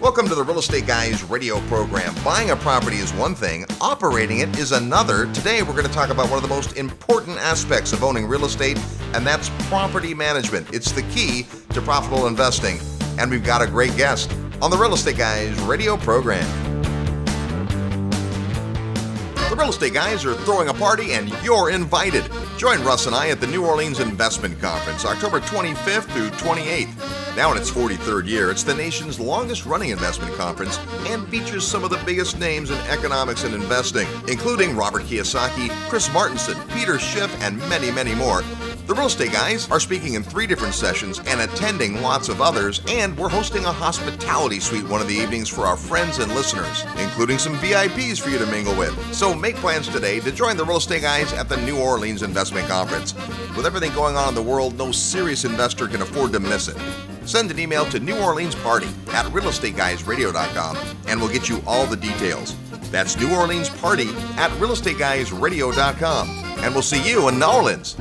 Welcome to the Real Estate Guys radio program. Buying a property is one thing, operating it is another. Today we're going to talk about one of the most important aspects of owning real estate, and that's property management. It's the key to profitable investing. And we've got a great guest on the Real Estate Guys radio program. The Real Estate Guys are throwing a party and you're invited. Join Russ and I at the New Orleans Investment Conference, October 25th through 28th. Now in its 43rd year, it's the nation's longest running investment conference and features some of the biggest names in economics and investing, including Robert Kiyosaki, Chris Martenson, Peter Schiff, and many, many more. The Real Estate Guys are speaking in 3 different sessions and attending lots of others, and we're hosting a hospitality suite one of the evenings for our friends and listeners, including some VIPs for you to mingle with. So make plans today to join the Real Estate Guys at the New Orleans Investment Conference. With everything going on in the world, no serious investor can afford to miss it. Send an email to neworleansparty@realestateguysradio.com and we'll get you all the details. That's neworleansparty@realestateguysradio.com, and we'll see you in New Orleans.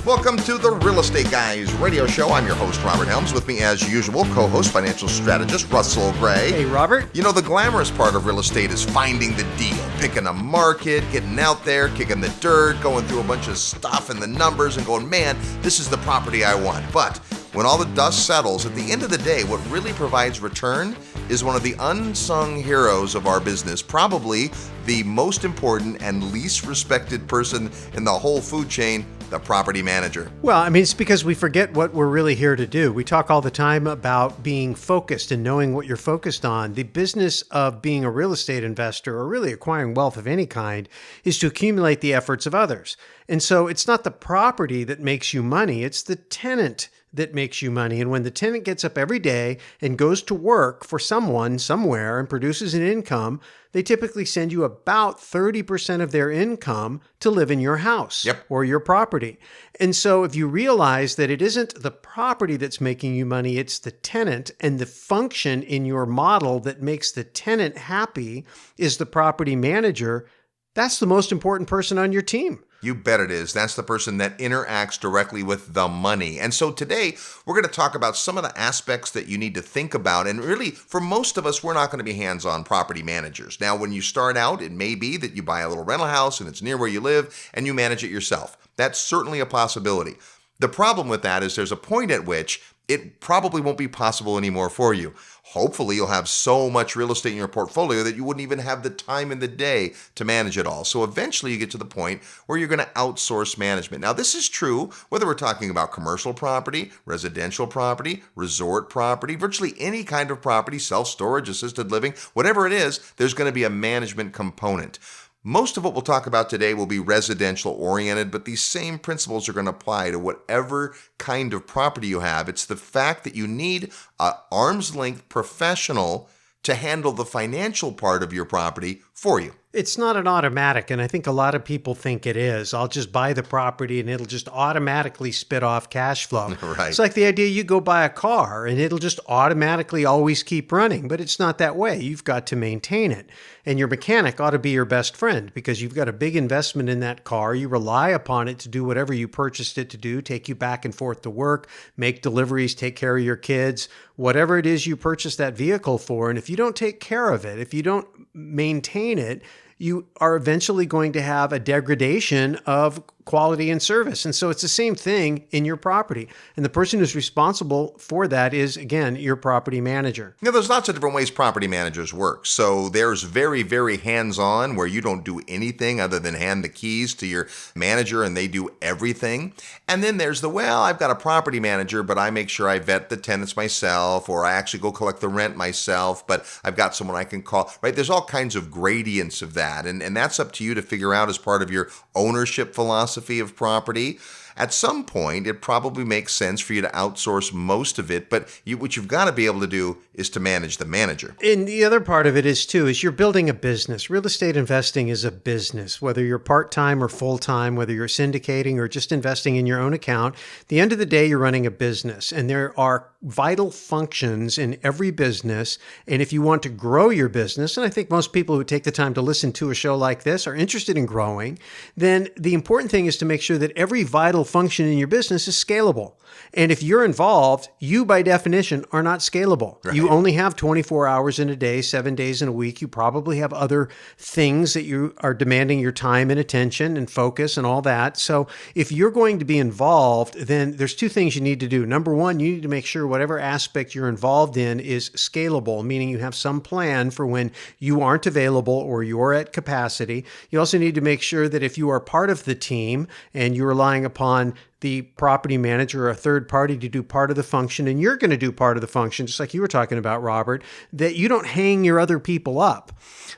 Welcome to the Real Estate Guys radio show. I'm your host, Robert Helms. With me, as usual, co-host, financial strategist, Russell Gray. Hey, Robert. You know, the glamorous part of real estate is finding the deal, picking a market, getting out there, kicking the dirt, going through a bunch of stuff and the numbers and going, man, this is the property I want. But when all the dust settles, at the end of the day, what really provides return is one of the unsung heroes of our business, probably the most important and least respected person in the whole food chain, the property manager. Well, I mean, it's because we forget what we're really here to do. We talk all the time about being focused and knowing what you're focused on. The business of being a real estate investor, or really acquiring wealth of any kind, is to accumulate the efforts of others. And so it's not the property that makes you money, it's the tenant that makes you money. And when the tenant gets up every day and goes to work for someone somewhere and produces an income, they typically send you about 30% of their income to live in your house or your property. And so if you realize that it isn't the property that's making you money, it's the tenant, and the function in your model that makes the tenant happy is the property manager, that's the most important person on your team. You bet it is. That's the person that interacts directly with the money. And so today, we're going to talk about some of the aspects that you need to think about. And really, for most of us, we're not going to be hands-on property managers. Now, when you start out, it may be that you buy a little rental house and it's near where you live and you manage it yourself. That's certainly a possibility. The problem with that is there's a point at which it probably won't be possible anymore for you. Hopefully, you'll have so much real estate in your portfolio that you wouldn't even have the time in the day to manage it all. So eventually you get to the point where you're going to outsource management. Now, this is true whether we're talking about commercial property, residential property, resort property, virtually any kind of property, self-storage, assisted living, whatever it is, there's going to be a management component. Most of what we'll talk about today will be residential oriented, but these same principles are going to apply to whatever kind of property you have. It's the fact that you need an arm's length professional to handle the financial part of your property for you. It's not an automatic, and I think a lot of people think it is. I'll just buy the property and it'll just automatically spit off cash flow. Right. It's like the idea you go buy a car and it'll just automatically always keep running, but it's not that way. You've got to maintain it. And your mechanic ought to be your best friend because you've got a big investment in that car. You rely upon it to do whatever you purchased it to do, take you back and forth to work, make deliveries, take care of your kids, whatever it is you purchased that vehicle for. And if you don't take care of it, if you don't maintain it, you are eventually going to have a degradation of quality and service. And so it's the same thing in your property. And the person who's responsible for that is, again, your property manager. Now, there's lots of different ways property managers work. So there's very, very hands-on where you don't do anything other than hand the keys to your manager and they do everything. And then there's I've got a property manager, but I make sure I vet the tenants myself, or I actually go collect the rent myself, but I've got someone I can call, right? There's all kinds of gradients of that. And that's up to you to figure out as part of your ownership philosophy of property. At some point, it probably makes sense for you to outsource most of it, but what you've got to be able to do is to manage the manager. And the other part of it is you're building a business. Real estate investing is a business, whether you're part-time or full-time, whether you're syndicating or just investing in your own account. At the end of the day, you're running a business, and there are vital functions in every business. And if you want to grow your business, and I think most people who take the time to listen to a show like this are interested in growing, then the important thing is to make sure that every vital function in your business is scalable. And if you're involved, you by definition are not scalable. Right. You only have 24 hours in a day, 7 days in a week. You probably have other things that you are demanding your time and attention and focus and all that. So if you're going to be involved, then there's two things you need to do. Number one, you need to make sure whatever aspect you're involved in is scalable, meaning you have some plan for when you aren't available or you're at capacity. You also need to make sure that if you are part of the team and you're relying upon the property manager or a third party to do part of the function, and you're going to do part of the function, just like you were talking about, Robert, that you don't hang your other people up.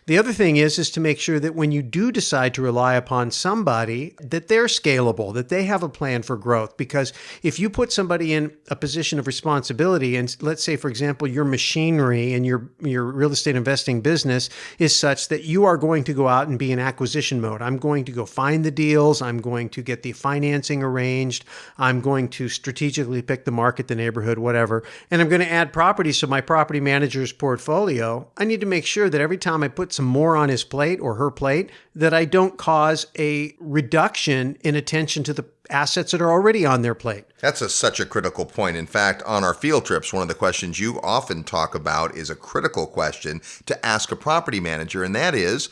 The other thing is to make sure that when you do decide to rely upon somebody, that they're scalable, that they have a plan for growth. Because if you put somebody in a position of responsibility, and let's say, for example, your machinery and your real estate investing business is such that you are going to go out and be in acquisition mode. I'm going to go find the deals. I'm going to get the financing arranged. I'm going to strategically pick the market, the neighborhood, whatever, and I'm going to add properties to my property manager's portfolio. I need to make sure that every time I put some more on his plate or her plate, that I don't cause a reduction in attention to the assets that are already on their plate. That's such a critical point. In fact, on our field trips, one of the questions you often talk about is a critical question to ask a property manager, and that is,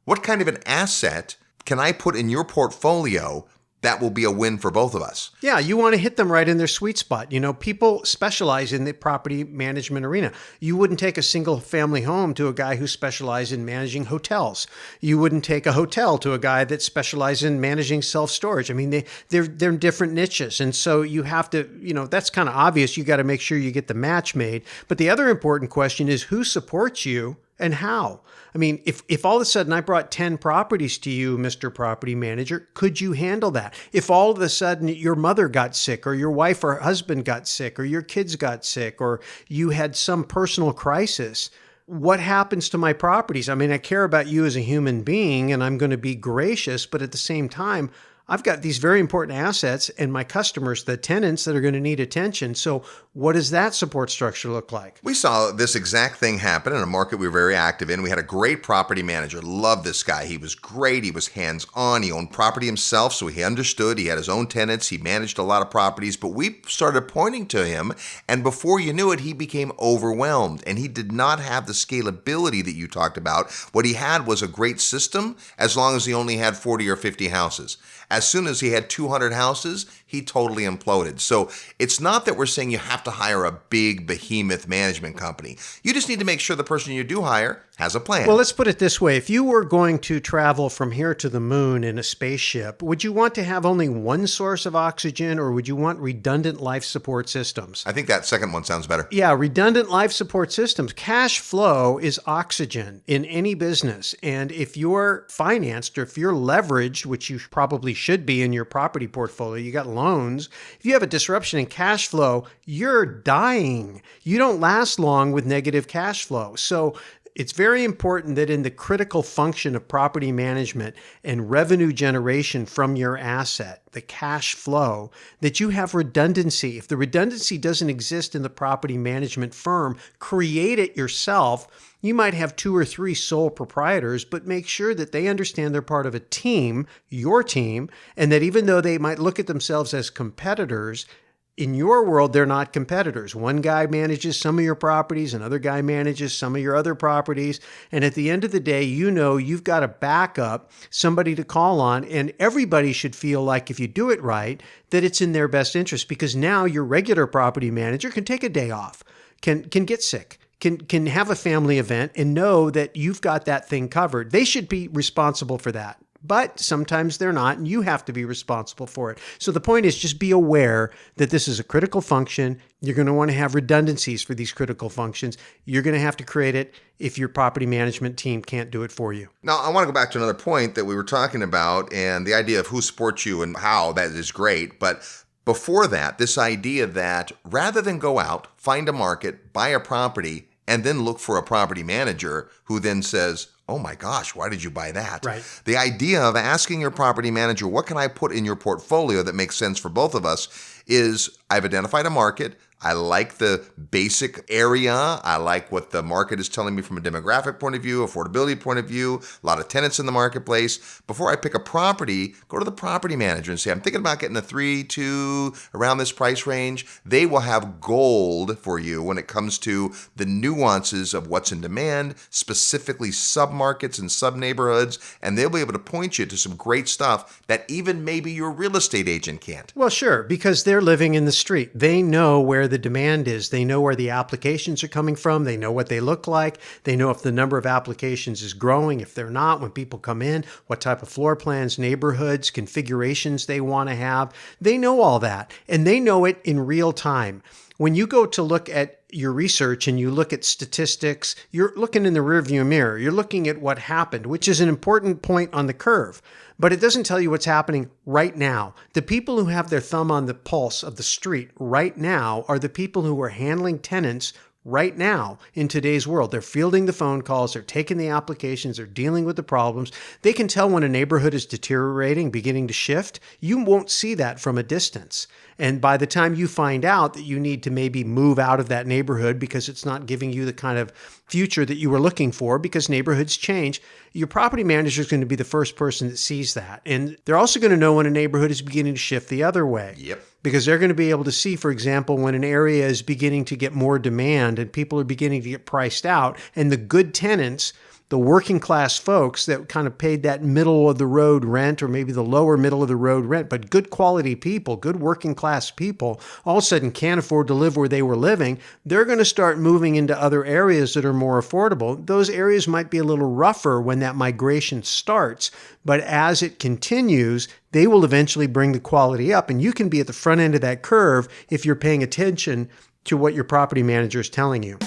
what kind of an asset can I put in your portfolio that will be a win for both of us? Yeah, you want to hit them right in their sweet spot. You know, people specialize in the property management arena. You wouldn't take a single family home to a guy who specialized in managing hotels. You wouldn't take a hotel to a guy that specialized in managing self-storage. I mean, they're different niches. And so you have to, that's kind of obvious. You got to make sure you get the match made. But the other important question is who supports you and how? I mean, if all of a sudden I brought 10 properties to you, Mr. Property Manager, could you handle that? If all of a sudden your mother got sick or your wife or husband got sick or your kids got sick or you had some personal crisis, what happens to my properties? I mean, I care about you as a human being and I'm going to be gracious, but at the same time, I've got these very important assets and my customers, the tenants that are going to need attention. So what does that support structure look like? We saw this exact thing happen in a market we were very active in. We had a great property manager. Loved this guy. He was great. He was hands-on. He owned property himself, so he understood. He had his own tenants. He managed a lot of properties, but we started pointing to him, and before you knew it, he became overwhelmed, and he did not have the scalability that you talked about. What he had was a great system as long as he only had 40 or 50 houses. As soon as he had 200 houses, he totally imploded. So it's not that we're saying you have to hire a big behemoth management company. You just need to make sure the person you do hire has a plan. Well, let's put it this way. If you were going to travel from here to the moon in a spaceship, would you want to have only one source of oxygen or would you want redundant life support systems? I think that second one sounds better. Yeah, redundant life support systems. Cash flow is oxygen in any business. And if you're financed or if you're leveraged, which you probably should be in your property portfolio, you got loans, if you have a disruption in cash flow, you're dying. You don't last long with negative cash flow. So it's very important that in the critical function of property management and revenue generation from your asset, the cash flow, that you have redundancy. If the redundancy doesn't exist in the property management firm, create it yourself. You might have 2 or 3 sole proprietors, but make sure that they understand they're part of a team, your team, and that even though they might look at themselves as competitors, in your world, they're not competitors. One guy manages some of your properties, another guy manages some of your other properties. And at the end of the day, you've got a backup, somebody to call on, and everybody should feel like if you do it right, that it's in their best interest because now your regular property manager can take a day off, can get sick, can have a family event and know that you've got that thing covered. They should be responsible for that. But sometimes they're not, and you have to be responsible for it. So the point is just be aware that this is a critical function. You're going to want to have redundancies for these critical functions. You're going to have to create it if your property management team can't do it for you. Now, I want to go back to another point that we were talking about, and the idea of who supports you and how, that is great. But before that, this idea that rather than go out, find a market, buy a property, and then look for a property manager who then says, oh my gosh, why did you buy that? Right. The idea of asking your property manager, what can I put in your portfolio that makes sense for both of us, is I've identified a market, I like the basic area. I like what the market is telling me from a demographic point of view, affordability point of view, a lot of tenants in the marketplace. Before I pick a property, go to the property manager and say, I'm thinking about getting a 3-2 around this price range. They will have gold for you when it comes to the nuances of what's in demand, specifically submarkets and sub-neighborhoods, and they'll be able to point you to some great stuff that even maybe your real estate agent can't. Well, sure, because they're living in the street. They know where the demand is. They know where the applications are coming from. They know what they look like. They know if the number of applications is growing, if they're not, when people come in, what type of floor plans, neighborhoods, configurations they want to have. They know all that, and they know it in real time. When you go to look at your research and you look at statistics, you're looking in the rearview mirror. You're looking at what happened, which is an important point on the curve. But it doesn't tell you what's happening right now. The people who have their thumb on the pulse of the street right now are the people who are handling tenants right now in today's world. They're fielding the phone calls, they're taking the applications, they're dealing with the problems. They can tell when a neighborhood is deteriorating, beginning to shift. You won't see that from a distance. And by the time you find out that you need to maybe move out of that neighborhood because it's not giving you the kind of future that you were looking for, because neighborhoods change, your property manager is going to be the first person that sees that. And they're also going to know when a neighborhood is beginning to shift the other way. Yep. Because they're going to be able to see, for example, when an area is beginning to get more demand and people are beginning to get priced out, and the good tenants, the working class folks that kind of paid that middle of the road rent, or maybe the lower middle of the road rent, but good quality people, good working class people, all of a sudden can't afford to live where they were living. They're going to start moving into other areas that are more affordable. Those areas might be a little rougher when that migration starts, but as it continues, they will eventually bring the quality up, and you can be at the front end of that curve if you're paying attention to what your property manager is telling you.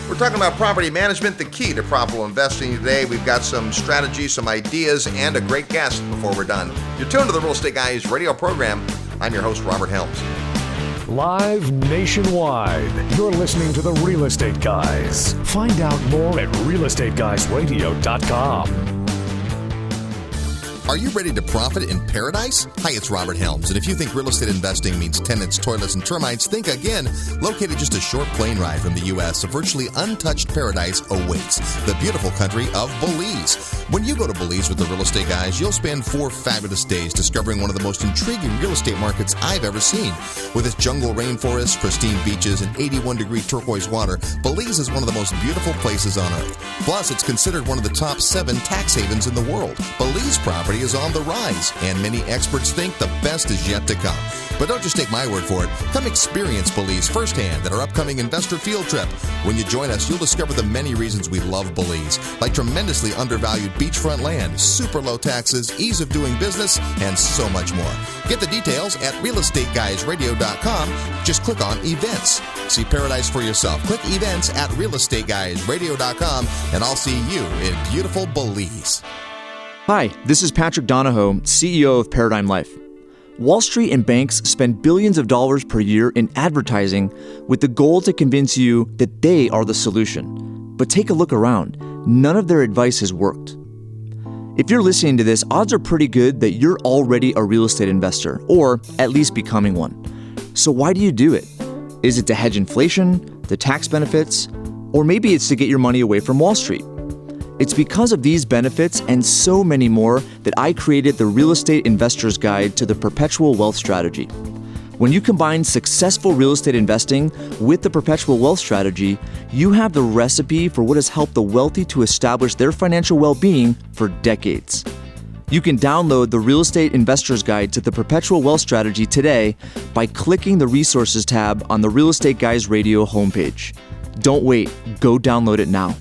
We're talking about property management, the key to profitable investing today. We've got some strategies, some ideas, and a great guest before we're done. You're tuned to the Real Estate Guys radio program. I'm your host, Robert Helms. Live nationwide, you're listening to the Real Estate Guys. Find out more at realestateguysradio.com. Are you ready to profit in paradise? Hi, it's Robert Helms, and if you think real estate investing means tenants, toilets, and termites, think again. Located just a short plane ride from the U.S., a virtually untouched paradise awaits, the beautiful country of Belize. When you go to Belize with the Real Estate Guys, you'll spend 4 fabulous days discovering one of the most intriguing real estate markets I've ever seen. With its jungle rainforests, pristine beaches, and 81-degree turquoise water, Belize is one of the most beautiful places on earth. Plus, it's considered one of the top 7 tax havens in the world. Belize property is on the rise, and many experts think the best is yet to come. But don't just take my word for it. Come experience Belize firsthand at our upcoming investor field trip. When you join us, you'll discover the many reasons we love Belize, like tremendously undervalued beachfront land, super low taxes, ease of doing business, and so much more. Get the details at realestateguysradio.com. Just click on events. See paradise for yourself. Click events at realestateguysradio.com, and I'll see you in beautiful Belize. Hi, this is Patrick Donahoe, CEO of Paradigm Life. Wall Street and banks spend billions of dollars per year in advertising with the goal to convince you that they are the solution. But take a look around. None of their advice has worked. If you're listening to this, odds are pretty good that you're already a real estate investor, or at least becoming one. So why do you do it? Is it to hedge inflation, the tax benefits, or maybe it's to get your money away from Wall Street? It's because of these benefits and so many more that I created the Real Estate Investor's Guide to the Perpetual Wealth Strategy. When you combine successful real estate investing with the Perpetual Wealth Strategy, you have the recipe for what has helped the wealthy to establish their financial well-being for decades. You can download the Real Estate Investor's Guide to the Perpetual Wealth Strategy today by clicking the Resources tab on the Real Estate Guys Radio homepage. Don't wait, go download it now.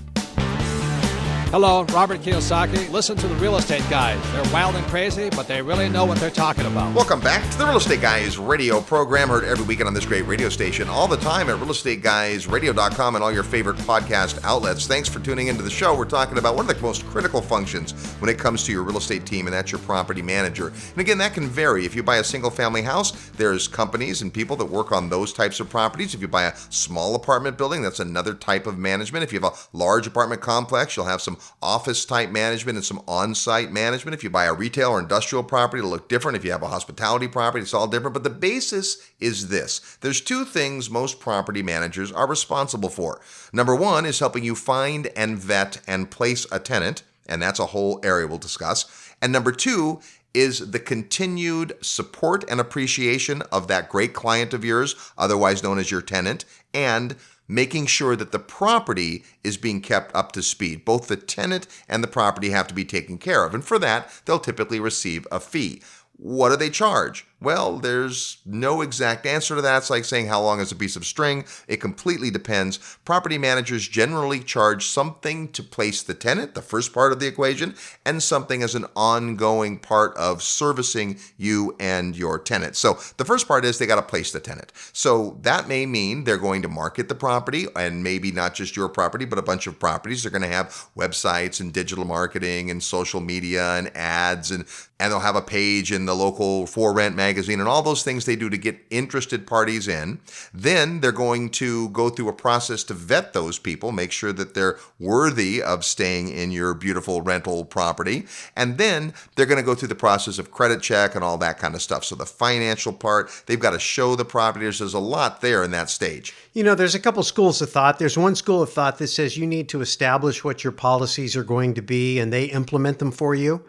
Hello, Robert Kiyosaki. Listen to the Real Estate Guys. They're wild and crazy, but they really know what they're talking about. Welcome back to the Real Estate Guys radio program, heard every weekend on this great radio station, all the time at realestateguysradio.com and all your favorite podcast outlets. Thanks for tuning into the show. We're talking about one of the most critical functions when it comes to your real estate team, and that's your property manager. And again, that can vary. If you buy a single-family house, there's companies and people that work on those types of properties. If you buy a small apartment building, that's another type of management. If you have a large apartment complex, you'll have some office type management and some on-site management. If you buy a retail or industrial property, it'll look different. If you have a hospitality property, it's all different. But the basis is this. There's two things most property managers are responsible for. Number one is helping you find and vet and place a tenant, and that's a whole area we'll discuss. And number two is the continued support and appreciation of that great client of yours, otherwise known as your tenant, and making sure that the property is being kept up to speed. Both the tenant and the property have to be taken care of. And for that, they'll typically receive a fee. What do they charge? Well, there's no exact answer to that. It's like saying how long is a piece of string. It completely depends. Property managers generally charge something to place the tenant, the first part of the equation, and something as an ongoing part of servicing you and your tenant. So the first part is they got to place the tenant. So that may mean they're going to market the property, and maybe not just your property, but a bunch of properties. They're going to have websites and digital marketing and social media and ads, and they'll have a page in the local For Rent magazine and all those things they do to get interested parties in. Then they're going to go through a process to vet those people, make sure that they're worthy of staying in your beautiful rental property. And then they're going to go through the process of credit check and all that kind of stuff. So the financial part, they've got to show the property. There's a lot there in that stage. You know, there's a couple schools of thought. There's one school of thought that says you need to establish what your policies are going to be and they implement them for you.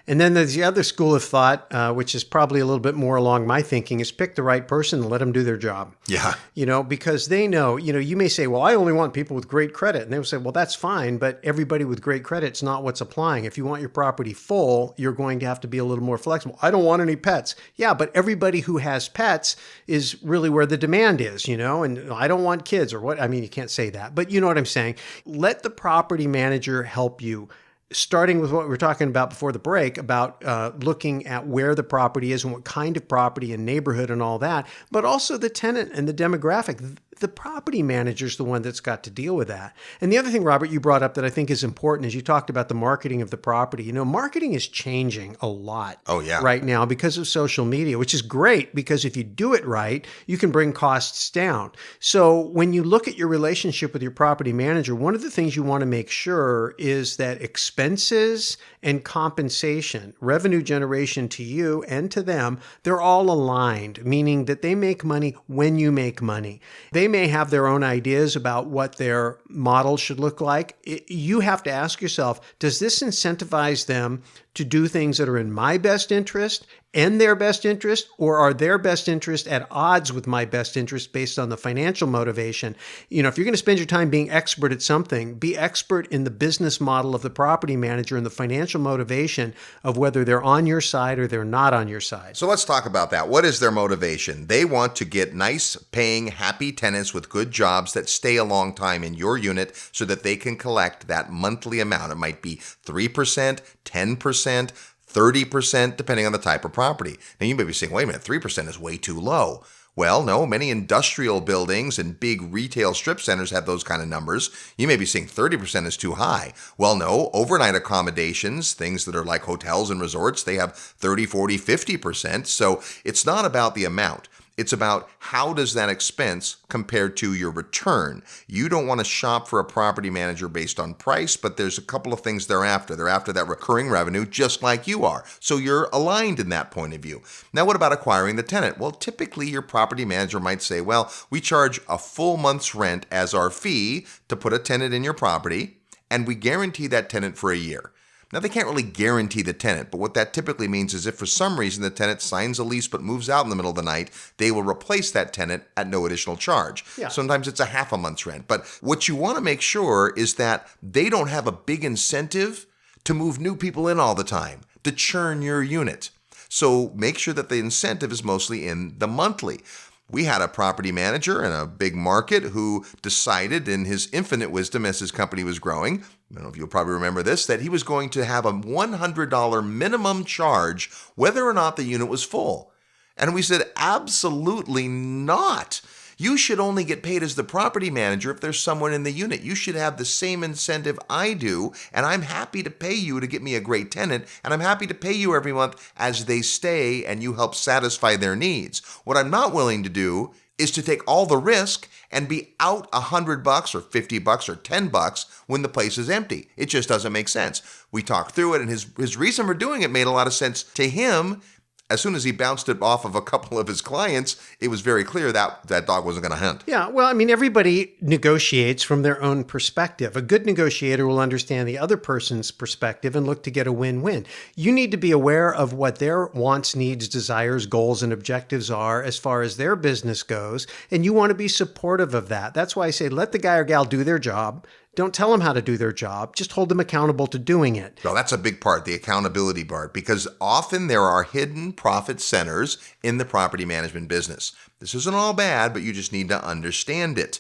And then there's the other school of thought, which is probably a little bit more along my thinking, is pick the right person and let them do their job. Yeah. You know, because they know, you may say, well, I only want people with great credit. And they'll say, well, that's fine, but everybody with great credit's not what's applying. If you want your property full, you're going to have to be a little more flexible. I don't want any pets. Yeah, but everybody who has pets is really where the demand is, and I don't want kids or what. I mean, you can't say that, but you know what I'm saying. Let the property manager help you. Starting with what we were talking about before the break about looking at where the property is and what kind of property and neighborhood and all that, but also the tenant and the demographic. The property manager is the one that's got to deal with that. And the other thing, Robert, you brought up that I think is important is you talked about the marketing of the property. Marketing is changing a lot right now because of social media, which is great because if you do it right, you can bring costs down. So when you look at your relationship with your property manager, one of the things you want to make sure is that expenses and compensation, revenue generation to you and to them, they're all aligned, meaning that they make money when you make money. They may have their own ideas about what their model should look like. You have to ask yourself, does this incentivize them to do things that are in my best interest and their best interest, or are their best interest at odds with my best interest based on the financial motivation? If you're going to spend your time being expert at something, be expert in the business model of the property manager and the financial motivation of whether they're on your side or they're not on your side. So let's talk about that. What is their motivation? They want to get nice, paying, happy tenants with good jobs that stay a long time in your unit so that they can collect that monthly amount. It might be 3%, 10%, 30%, depending on the type of property. Now you may be saying, wait a minute, 3% is way too low. Well, no, many industrial buildings and big retail strip centers have those kind of numbers. You may be saying 30% is too high. Well, no, overnight accommodations, things that are like hotels and resorts, they have 30, 40, 50%. So it's not about the amount. It's about how does that expense compare to your return. You don't want to shop for a property manager based on price, but there's a couple of things they're after. They're after that recurring revenue just like you are. So you're aligned in that point of view. Now, what about acquiring the tenant? Well, typically your property manager might say, well, we charge a full month's rent as our fee to put a tenant in your property, and we guarantee that tenant for a year. Now, they can't really guarantee the tenant, but what that typically means is if for some reason the tenant signs a lease but moves out in the middle of the night, they will replace that tenant at no additional charge. Yeah. Sometimes it's a half a month's rent. But what you want to make sure is that they don't have a big incentive to move new people in all the time, to churn your unit. So make sure that the incentive is mostly in the monthly. We had a property manager in a big market who decided in his infinite wisdom as his company was growing, I don't know if you'll probably remember this, that he was going to have a $100 minimum charge whether or not the unit was full. And we said, absolutely not. You should only get paid as the property manager if there's someone in the unit. You should have the same incentive I do, and I'm happy to pay you to get me a great tenant, and I'm happy to pay you every month as they stay and you help satisfy their needs. What I'm not willing to do is to take all the risk and be out $100 or $50 or $10 when the place is empty. It just doesn't make sense. We talked through it, and his reason for doing it made a lot of sense to him. As soon as he bounced it off of a couple of his clients, it was very clear that that dog wasn't going to hunt. Yeah, well, I mean, everybody negotiates from their own perspective. A good negotiator will understand the other person's perspective and look to get a win-win. You need to be aware of what their wants, needs, desires, goals, and objectives are as far as their business goes, and you want to be supportive of that. That's why I say let the guy or gal do their job. Don't tell them how to do their job. Just hold them accountable to doing it. Well, that's a big part, the accountability part, because often there are hidden profit centers in the property management business. This isn't all bad, but you just need to understand it.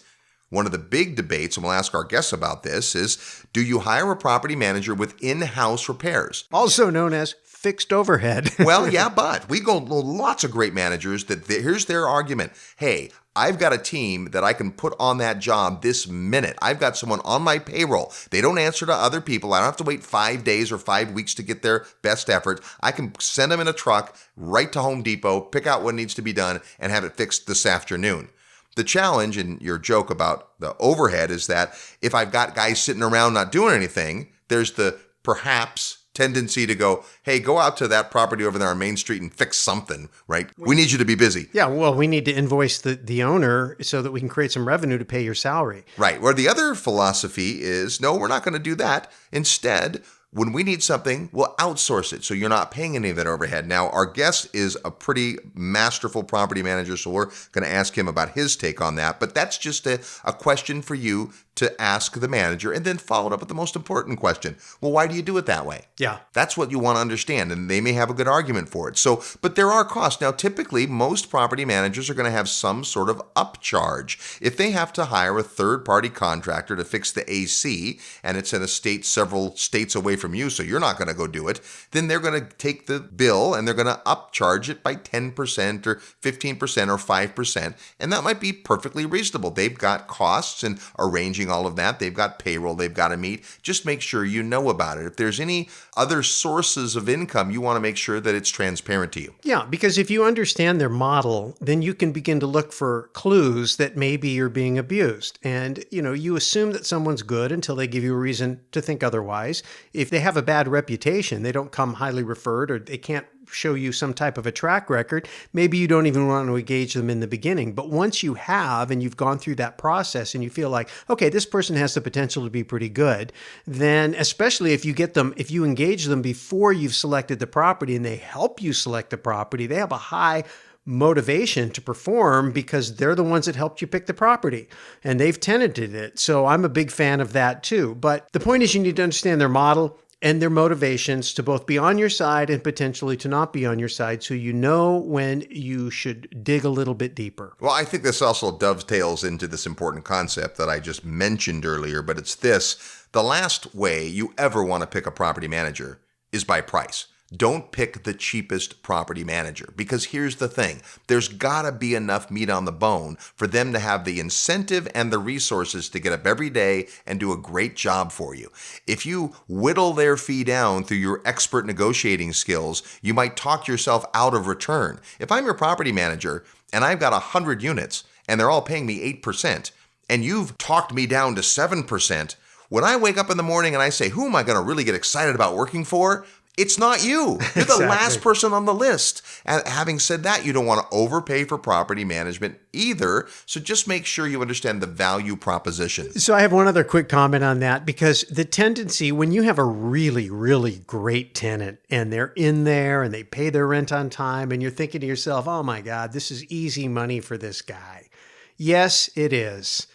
One of the big debates, and we'll ask our guests about this, is do you hire a property manager with in-house repairs? Also known as fixed overhead. Well, yeah, but we go lots of great managers that here's their argument. Hey, I've got a team that I can put on that job this minute. I've got someone on my payroll. They don't answer to other people. I don't have to wait 5 days or 5 weeks to get their best effort. I can send them in a truck right to Home Depot, pick out what needs to be done, and have it fixed this afternoon. The challenge, and your joke about the overhead, is that if I've got guys sitting around not doing anything, there's the perhaps tendency to go, hey, go out to that property over there on Main Street and fix something, right? We need you to be busy. Yeah, well, we need to invoice the owner so that we can create some revenue to pay your salary. Right. Where the other philosophy is, no, we're not going to do that. Instead, when we need something, we'll outsource it so you're not paying any of that overhead. Now, our guest is a pretty masterful property manager, so we're going to ask him about his take on that. But that's just a question for you to ask the manager, and then follow it up with the most important question. Well, why do you do it that way? Yeah. That's what you want to understand, and they may have a good argument for it. So, but there are costs. Now, typically, most property managers are going to have some sort of upcharge. If they have to hire a third-party contractor to fix the AC, and it's in a state several states away from you, so you're not going to go do it, then they're going to take the bill and they're going to upcharge it by 10% or 15% or 5%, and that might be perfectly reasonable. They've got costs and arranging all of that. They've got payroll they've got to meet. Just make sure you know about it. If there's any other sources of income, you want to make sure that it's transparent to you. Yeah, because if you understand their model, then you can begin to look for clues that maybe you're being abused. And, you assume that someone's good until they give you a reason to think otherwise. If they have a bad reputation, they don't come highly referred, or they can't show you some type of a track record, maybe you don't even want to engage them in the beginning. But once you have, and you've gone through that process and you feel like, okay, this person has the potential to be pretty good, then especially if you engage them before you've selected the property and they help you select the property, they have a high motivation to perform because they're the ones that helped you pick the property and they've tenanted it. So I'm a big fan of that too. But the point is, you need to understand their model and their motivations to both be on your side and potentially to not be on your side, so you know when you should dig a little bit deeper. Well, I think this also dovetails into this important concept that I just mentioned earlier, but it's this. The last way you ever want to pick a property manager is by price. Don't pick the cheapest property manager, because here's the thing. There's got to be enough meat on the bone for them to have the incentive and the resources to get up every day and do a great job for you. If you whittle their fee down through your expert negotiating skills, you might talk yourself out of return. If I'm your property manager and I've got 100 units and they're all paying me 8%, and you've talked me down to 7%, when I wake up in the morning and I say, who am I going to really get excited about working for? It's not you. You're the last person on the list. And having said that, you don't want to overpay for property management either. So just make sure you understand the value proposition. So I have one other quick comment on that, because the tendency when you have a really, really great tenant and they're in there and they pay their rent on time and you're thinking to yourself, oh my God, this is easy money for this guy. Yes, it is.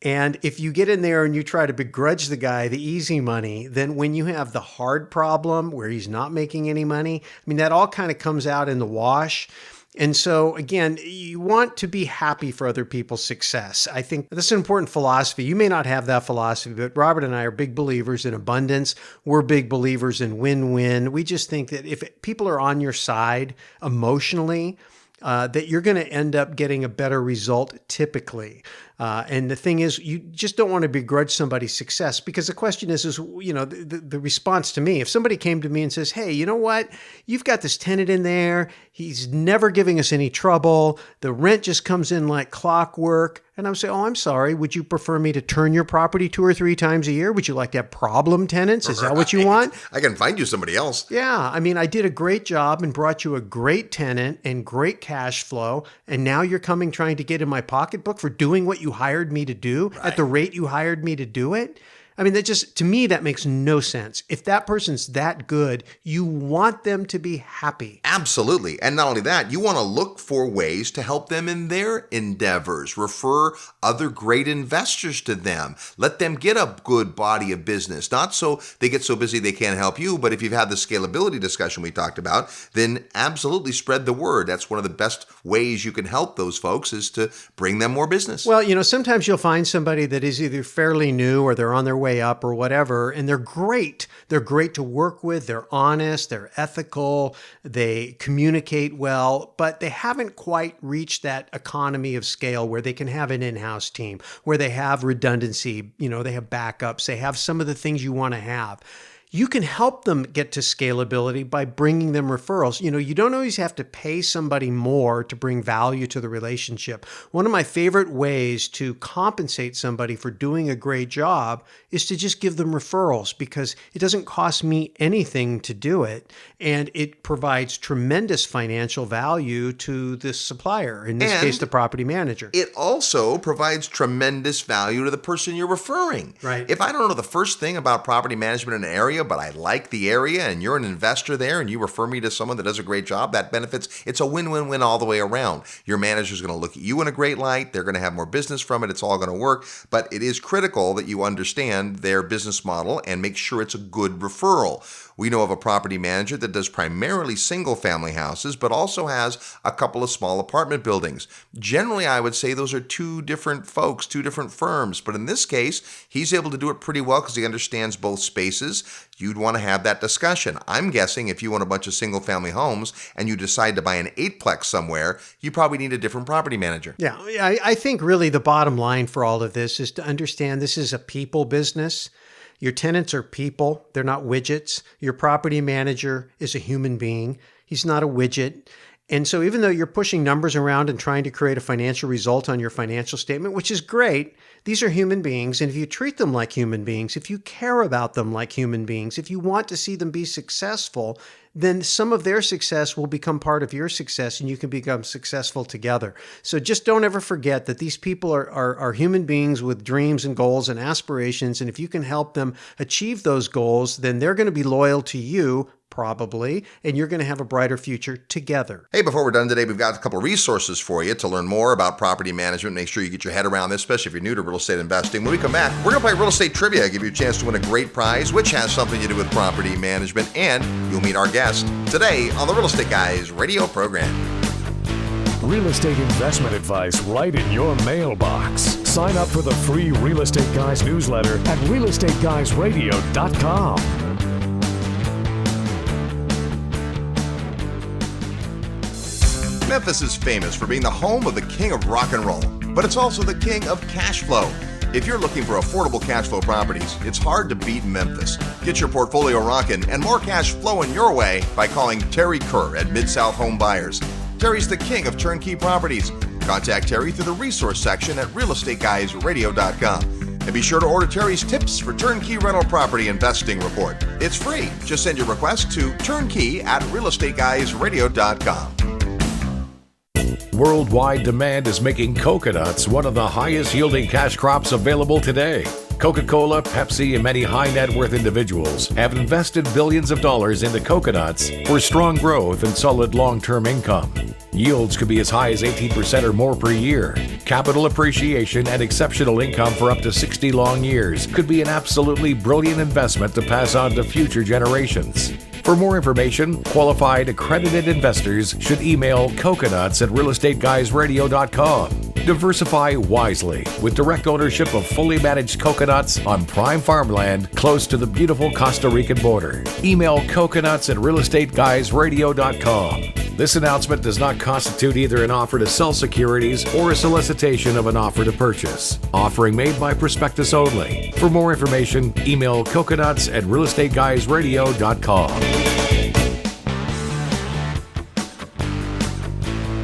And if you get in there and you try to begrudge the guy the easy money, then when you have the hard problem where he's not making any money, that all kind of comes out in the wash. And so, again, you want to be happy for other people's success. I think that's an important philosophy. You may not have that philosophy, but Robert and I are big believers in abundance. We're big believers in win-win. We just think that if people are on your side emotionally, that you're going to end up getting a better result typically. And the thing is, you just don't want to begrudge somebody's success, because the question is the response to me, if somebody came to me and says, hey, you know what, you've got this tenant in there, he's never giving us any trouble, the rent just comes in like clockwork. And I would say, oh, I'm sorry, would you prefer me to turn your property 2 or 3 times a year? Would you like to have problem tenants? Is that what you want? I can find you somebody else. Yeah. I mean, I did a great job and brought you a great tenant and great cash flow. And now you're coming trying to get in my pocketbook for doing what you hired me to do at the rate you hired me to do it. I mean, to me, that makes no sense. If that person's that good, you want them to be happy. Absolutely. And not only that, you want to look for ways to help them in their endeavors. Refer other great investors to them. Let them get a good body of business. Not so they get so busy they can't help you, but if you've had the scalability discussion we talked about, then absolutely spread the word. That's one of the best ways you can help those folks, is to bring them more business. Well, sometimes you'll find somebody that is either fairly new or they're on their way up or whatever, and they're great. They're great to work with. They're honest. They're ethical. They communicate well, but they haven't quite reached that economy of scale where they can have an in-house team, where they have redundancy, they have backups, they have some of the things you want to have. You can help them get to scalability by bringing them referrals. You don't always have to pay somebody more to bring value to the relationship. One of my favorite ways to compensate somebody for doing a great job is to just give them referrals, because it doesn't cost me anything to do it. And it provides tremendous financial value to the supplier, in this case, the property manager. It also provides tremendous value to the person you're referring. Right. If I don't know the first thing about property management in an area, but I like the area and you're an investor there and you refer me to someone that does a great job, that benefits. It's a win-win-win all the way around. Your manager's going to look at you in a great light. They're going to have more business from it. It's all going to work. But it is critical that you understand their business model and make sure it's a good referral. We know of a property manager that does primarily single-family houses, but also has a couple of small apartment buildings. Generally, I would say those are 2 different folks, 2 different firms. But in this case, he's able to do it pretty well because he understands both spaces. You'd want to have that discussion. I'm guessing if you want a bunch of single-family homes and you decide to buy an 8-plex somewhere, you probably need a different property manager. Yeah, I think really the bottom line for all of this is to understand this is a people business. Your tenants are people. They're not widgets. Your property manager is a human being. He's not a widget. And so even though you're pushing numbers around and trying to create a financial result on your financial statement, which is great, these are human beings. And if you treat them like human beings, if you care about them like human beings, if you want to see them be successful, then some of their success will become part of your success and you can become successful together. So just don't ever forget that these people are human beings with dreams and goals and aspirations. And if you can help them achieve those goals, then they're going to be loyal to you, probably, and you're going to have a brighter future together. Hey, before we're done today, we've got a couple of resources for you to learn more about property management. Make sure you get your head around this, especially if you're new to real estate investing. When we come back, we're going to play real estate trivia, give you a chance to win a great prize, which has something to do with property management, and you'll meet our guest today on the Real Estate Guys radio program. Real estate investment advice right in your mailbox. Sign up for the free Real Estate Guys newsletter at realestateguysradio.com. Memphis is famous for being the home of the king of rock and roll, but it's also the king of cash flow. If you're looking for affordable cash flow properties, it's hard to beat Memphis. Get your portfolio rocking and more cash flowing your way by calling Terry Kerr at Mid-South Home Buyers. Terry's the king of turnkey properties. Contact Terry through the resource section at realestateguysradio.com. And be sure to order Terry's tips for turnkey rental property investing report. It's free. Just send your request to turnkey@realestateguysradio.com. Worldwide demand is making coconuts one of the highest yielding cash crops available today. Coca-Cola, Pepsi, and many high net worth individuals have invested billions of dollars into coconuts for strong growth and solid long-term income. Yields could be as high as 18% or more per year. Capital appreciation and exceptional income for up to 60 long years could be an absolutely brilliant investment to pass on to future generations. For more information, qualified accredited investors should email coconuts@realestateguysradio.com. Diversify wisely with direct ownership of fully managed coconuts on prime farmland close to the beautiful Costa Rican border. Email coconuts@realestateguysradio.com. This announcement does not constitute either an offer to sell securities or a solicitation of an offer to purchase. Offering made by prospectus only. For more information, email coconuts@realestateguysradio.com.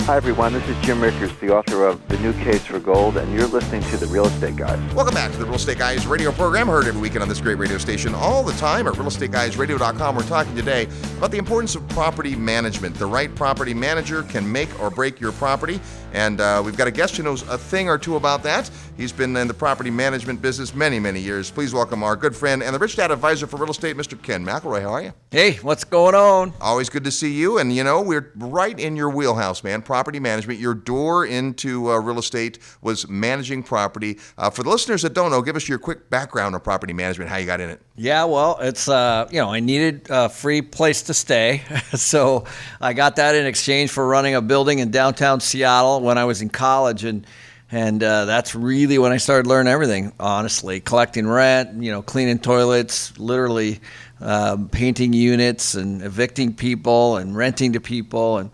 Hi everyone, this is Jim Rickers, the author of The New Case for Gold, and you're listening to The Real Estate Guys. Welcome back to the Real Estate Guys radio program, heard every weekend on this great radio station all the time at realestateguysradio.com. We're talking today about the importance of property management. The right property manager can make or break your property, and we've got a guest who knows a thing or two about that. He's been in the property management business many, many years. Please welcome our good friend and the Rich Dad advisor for real estate, Mr. Ken McElroy. How are you? Hey, what's going on? Always good to see you, and you know, we're right in your wheelhouse, man. Property management. Your door into real estate was managing property. For the listeners that don't know, give us your quick background on property management, how you got in it. Yeah, well, it's, I needed a free place to stay. So I got that in exchange for running a building in downtown Seattle when I was in college. And that's really when I started learning everything, honestly. Collecting rent, cleaning toilets, literally painting units and evicting people and renting to people.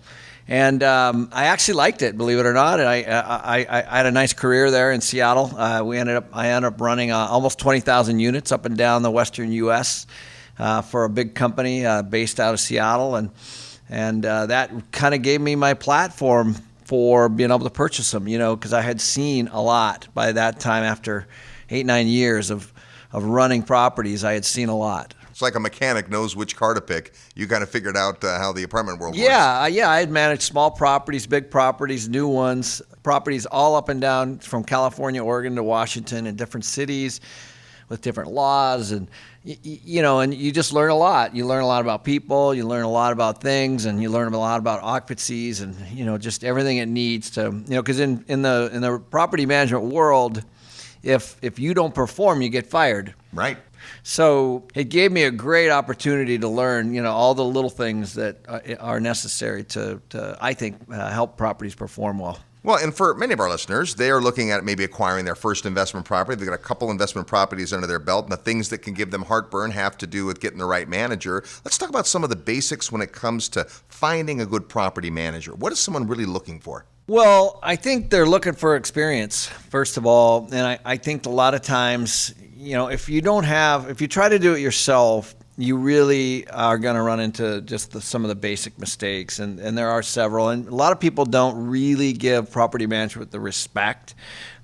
And I actually liked it, believe it or not. And I had a nice career there in Seattle. I ended up running almost 20,000 units up and down the western U.S. For a big company based out of Seattle, and that kind of gave me my platform for being able to purchase them. Because I had seen a lot by that time. After 8-9 years of running properties, I had seen a lot. It's like a mechanic knows which car to pick. You kind of figured out how the apartment world works. I had managed small properties, big properties, new ones, properties all up and down from California, Oregon to Washington, in different cities with different laws. And, and you just learn a lot. You learn a lot about people, you learn a lot about things, and you learn a lot about occupancies and, just everything it needs to, because in the property management world, if you don't perform, you get fired. Right. So it gave me a great opportunity to learn, all the little things that are necessary to I think, help properties perform well. Well, and for many of our listeners, they are looking at maybe acquiring their first investment property. They've got a couple investment properties under their belt, and the things that can give them heartburn have to do with getting the right manager. Let's talk about some of the basics when it comes to finding a good property manager. What is someone really looking for? Well, I think they're looking for experience, first of all. And I think a lot of times, if you try to do it yourself, you really are going to run into just some of the basic mistakes. And there are several. And a lot of people don't really give property management the respect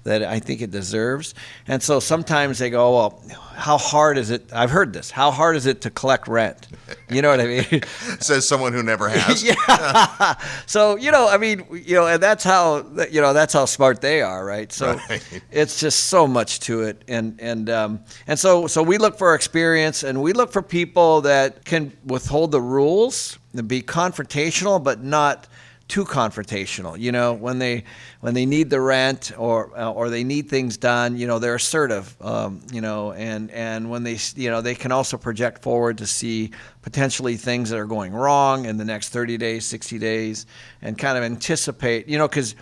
that I think it deserves. And so sometimes they go, well, how hard is it? I've heard this. How hard is it to collect rent? You know what I mean? Says someone who never has. Yeah. So, and that's how smart they are, right? So right. It's just so much to it. And so we look for experience, and we look for people that can withhold the rules, and be confrontational, but not too confrontational. When they need the rent or they need things done, they're assertive. And when they can also project forward to see potentially things that are going wrong in the next 30 days, 60 days, and kind of anticipate. Because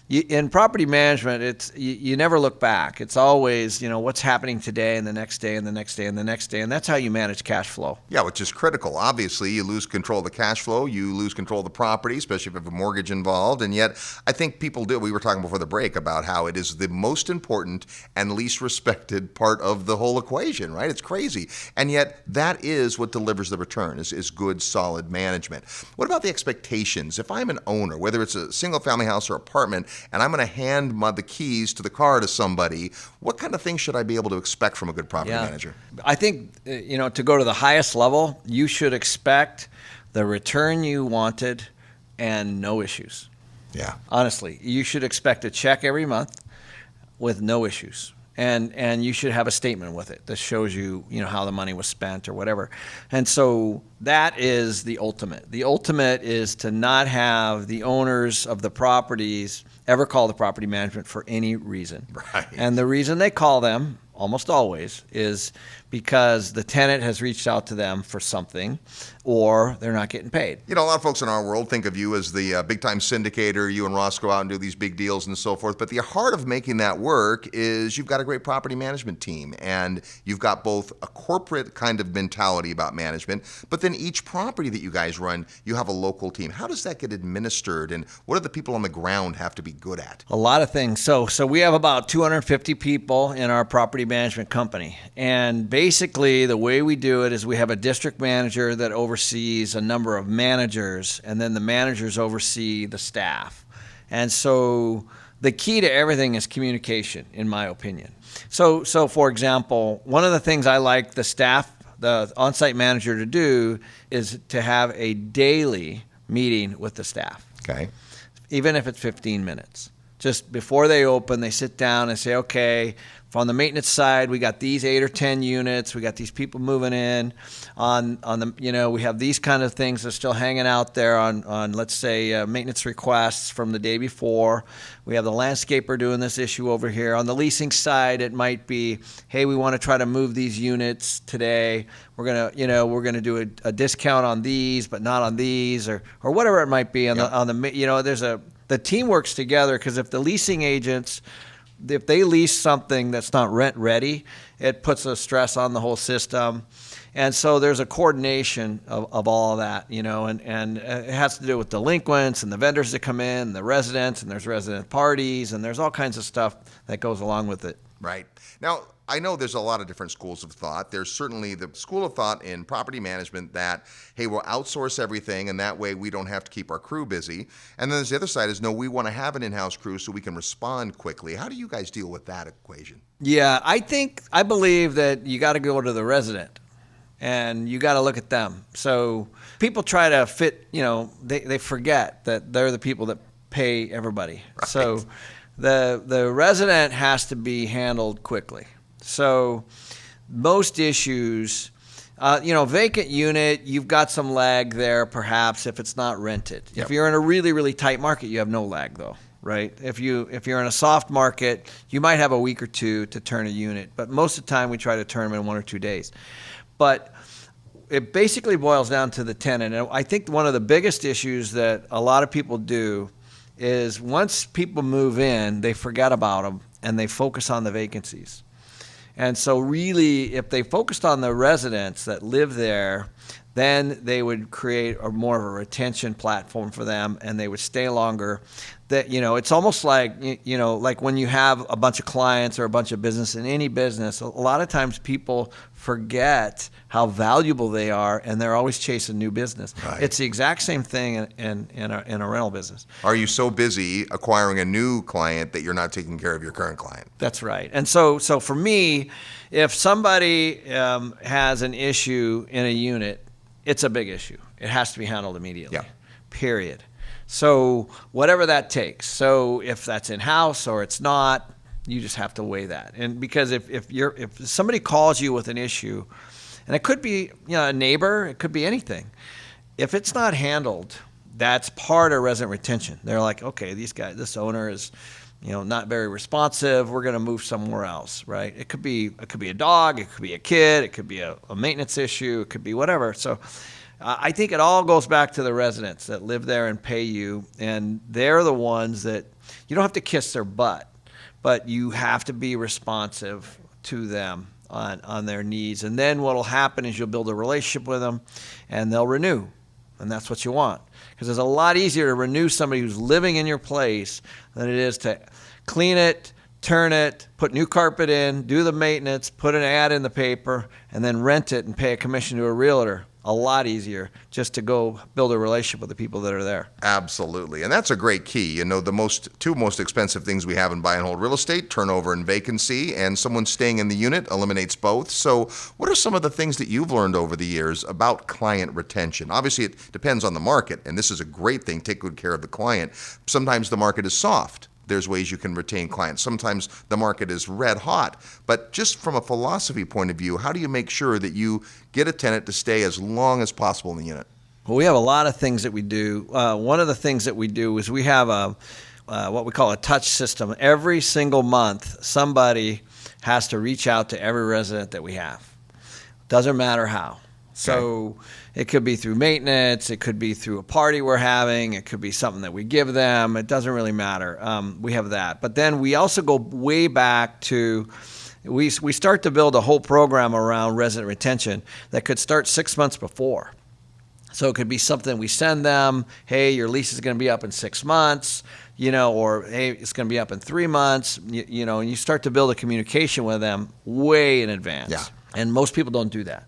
in property management, you never look back. It's always, what's happening today and the next day and the next day and the next day. And that's how you manage cash flow. Yeah, which is critical. Obviously, you lose control of the cash flow. You lose control of the property, especially if you have a mortgage involved. And yet, I think people do. We were talking before the break about how it is the most important and least respected part of the whole equation, right? It's crazy. And yet, that is what delivers the return, is good, solid management. What about the expectations? If I'm an owner, whether it's a single-family house or apartment, and I'm going to hand the keys to the car to somebody, what kind of things should I be able to expect from a good property manager? I think, to go to the highest level, you should expect the return you wanted and no issues. Yeah. Honestly, you should expect a check every month with no issues. And you should have a statement with it that shows you, how the money was spent or whatever. And so that is the ultimate. The ultimate is to not have the owners of the properties ever call the property management for any reason. Right. And the reason they call them almost always, is because the tenant has reached out to them for something or they're not getting paid. You know, a lot of folks in our world think of you as the big-time syndicator. You and Ross go out and do these big deals and so forth. But the heart of making that work is you've got a great property management team, and you've got both a corporate kind of mentality about management, but then each property that you guys run, you have a local team. How does that get administered, and what do the people on the ground have to be good at? A lot of things. So we have about 250 people in our property management company. And basically the way we do it is we have a district manager that oversees a number of managers, and then the managers oversee the staff. And so the key to everything is communication, in my opinion. So for example, one of the things I like the staff, the on-site manager, to do is to have a daily meeting with the staff. Okay. Even if it's 15 minutes. Just before they open, they sit down and say, okay, on the maintenance side, we got these 8 or 10 units. We got these people moving in. On the, we have these kind of things that are still hanging out there on let's say, maintenance requests from the day before. We have the landscaper doing this issue over here. On the leasing side, it might be, hey, we want to try to move these units today. We're gonna do a discount on these, but not on these, or whatever it might be. The team works together, because if the leasing agents, if they lease something that's not rent ready, it puts a stress on the whole system. And so there's a coordination of all of that, and it has to do with delinquents and the vendors that come in, the residents, and there's resident parties, and there's all kinds of stuff that goes along with it. Right. Now, I know there's a lot of different schools of thought. There's certainly the school of thought in property management that, hey, we'll outsource everything, and that way we don't have to keep our crew busy. And then there's the other side is, no, we want to have an in-house crew so we can respond quickly. How do you guys deal with that equation? Yeah, I believe that you got to go to the resident, and you got to look at them. So people try to fit, they forget that they're the people that pay everybody. Right. So the resident has to be handled quickly. So most issues, vacant unit, you've got some lag there perhaps if it's not rented. Yep. If you're in a really, really tight market, you have no lag though, right? If you're in a soft market, you might have a week or two to turn a unit, but most of the time we try to turn them in 1 or 2 days. But it basically boils down to the tenant. And I think one of the biggest issues that a lot of people do is once people move in, they forget about them and they focus on the vacancies. And so really, if they focused on the residents that live there, then they would create more of a retention platform for them, and they would stay longer. That it's almost like like when you have a bunch of clients or a bunch of business in any business, a lot of times people forget how valuable they are, and they're always chasing new business. Right. It's the exact same thing in a rental business. Are you so busy acquiring a new client that you're not taking care of your current client? That's right. And so for me, if somebody has an issue in a unit, it's a big issue. It has to be handled immediately. Yeah. Period. So whatever that takes. So if that's in-house or it's not, you just have to weigh that. And because if somebody calls you with an issue, and it could be a neighbor, it could be anything. If it's not handled, that's part of resident retention. They're like, okay, this owner is not very responsive. We're going to move somewhere else, right? It could be a dog, it could be a kid, it could be a maintenance issue, it could be whatever. So I think it all goes back to the residents that live there and pay you, and they're the ones that you don't have to kiss their butt, but you have to be responsive to them on their needs. And then what will happen is you'll build a relationship with them, and they'll renew, and that's what you want. Because it's a lot easier to renew somebody who's living in your place than it is to clean it, turn it, put new carpet in, do the maintenance, put an ad in the paper, and then rent it and pay a commission to a realtor. A lot easier just to go build a relationship with the people that are there. Absolutely. And that's a great key. The two most expensive things we have in buy and hold real estate, turnover and vacancy, and someone staying in the unit eliminates both. So what are some of the things that you've learned over the years about client retention? Obviously, it depends on the market, and this is a great thing. Take good care of the client. Sometimes the market is soft. There's ways you can retain clients. Sometimes the market is red hot. But just from a philosophy point of view, how do you make sure that you get a tenant to stay as long as possible in the unit? Well, we have a lot of things that we do. One of the things that we do is we have what we call a touch system. Every single month, somebody has to reach out to every resident that we have. Doesn't matter how. So it could be through maintenance, it could be through a party we're having, it could be something that we give them. It doesn't really matter. We have that. But then we also go way back to, we start to build a whole program around resident retention that could start 6 months before. So it could be something we send them, hey, your lease is going to be up in 6 months, or hey, it's going to be up in 3 months, and you start to build a communication with them way in advance. Yeah. And most people don't do that.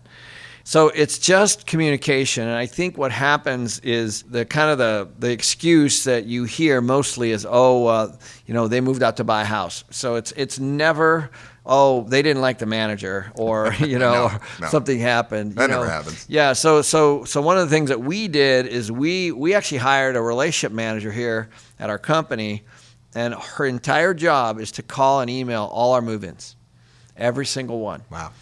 So it's just communication. And I think what happens is the excuse that you hear mostly is, they moved out to buy a house. So it's never, they didn't like the manager, or No. something happened. That never happens. Yeah. So one of the things that we did is we actually hired a relationship manager here at our company, and her entire job is to call and email all our move-ins, every single one. Wow.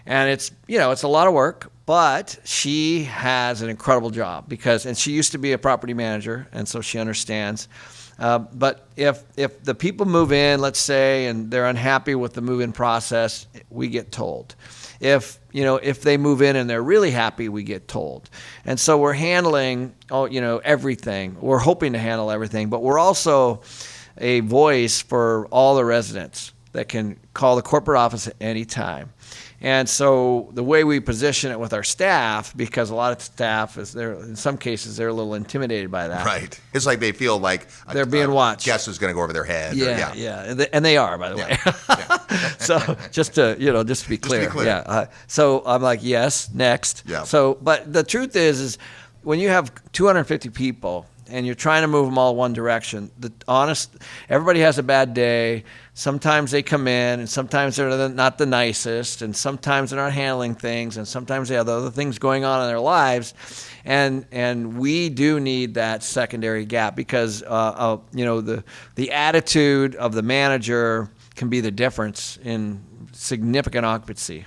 And it's a lot of work, but she has an incredible job and she used to be a property manager, and so she understands. But if the people move in, let's say, and they're unhappy with the move-in process, we get told. If they move in and they're really happy, we get told. And so we're handling everything. We're hoping to handle everything, but we're also a voice for all the residents that can call the corporate office at any time. And so the way we position it with our staff, because a lot of staff in some cases they're a little intimidated by that. Right. It's like they feel like they're being watched. Guest is going to go over their head. Yeah. And they are, by the way. So just to be clear. Yeah. So I'm like, yes, next. Yeah. So, but the truth is when you have 250 people and you're trying to move them all one direction, everybody has a bad day. Sometimes they come in, and sometimes they're not the nicest, and sometimes they're not handling things, and sometimes they have other things going on in their lives, and we do need that secondary gap, because the attitude of the manager can be the difference in significant occupancy.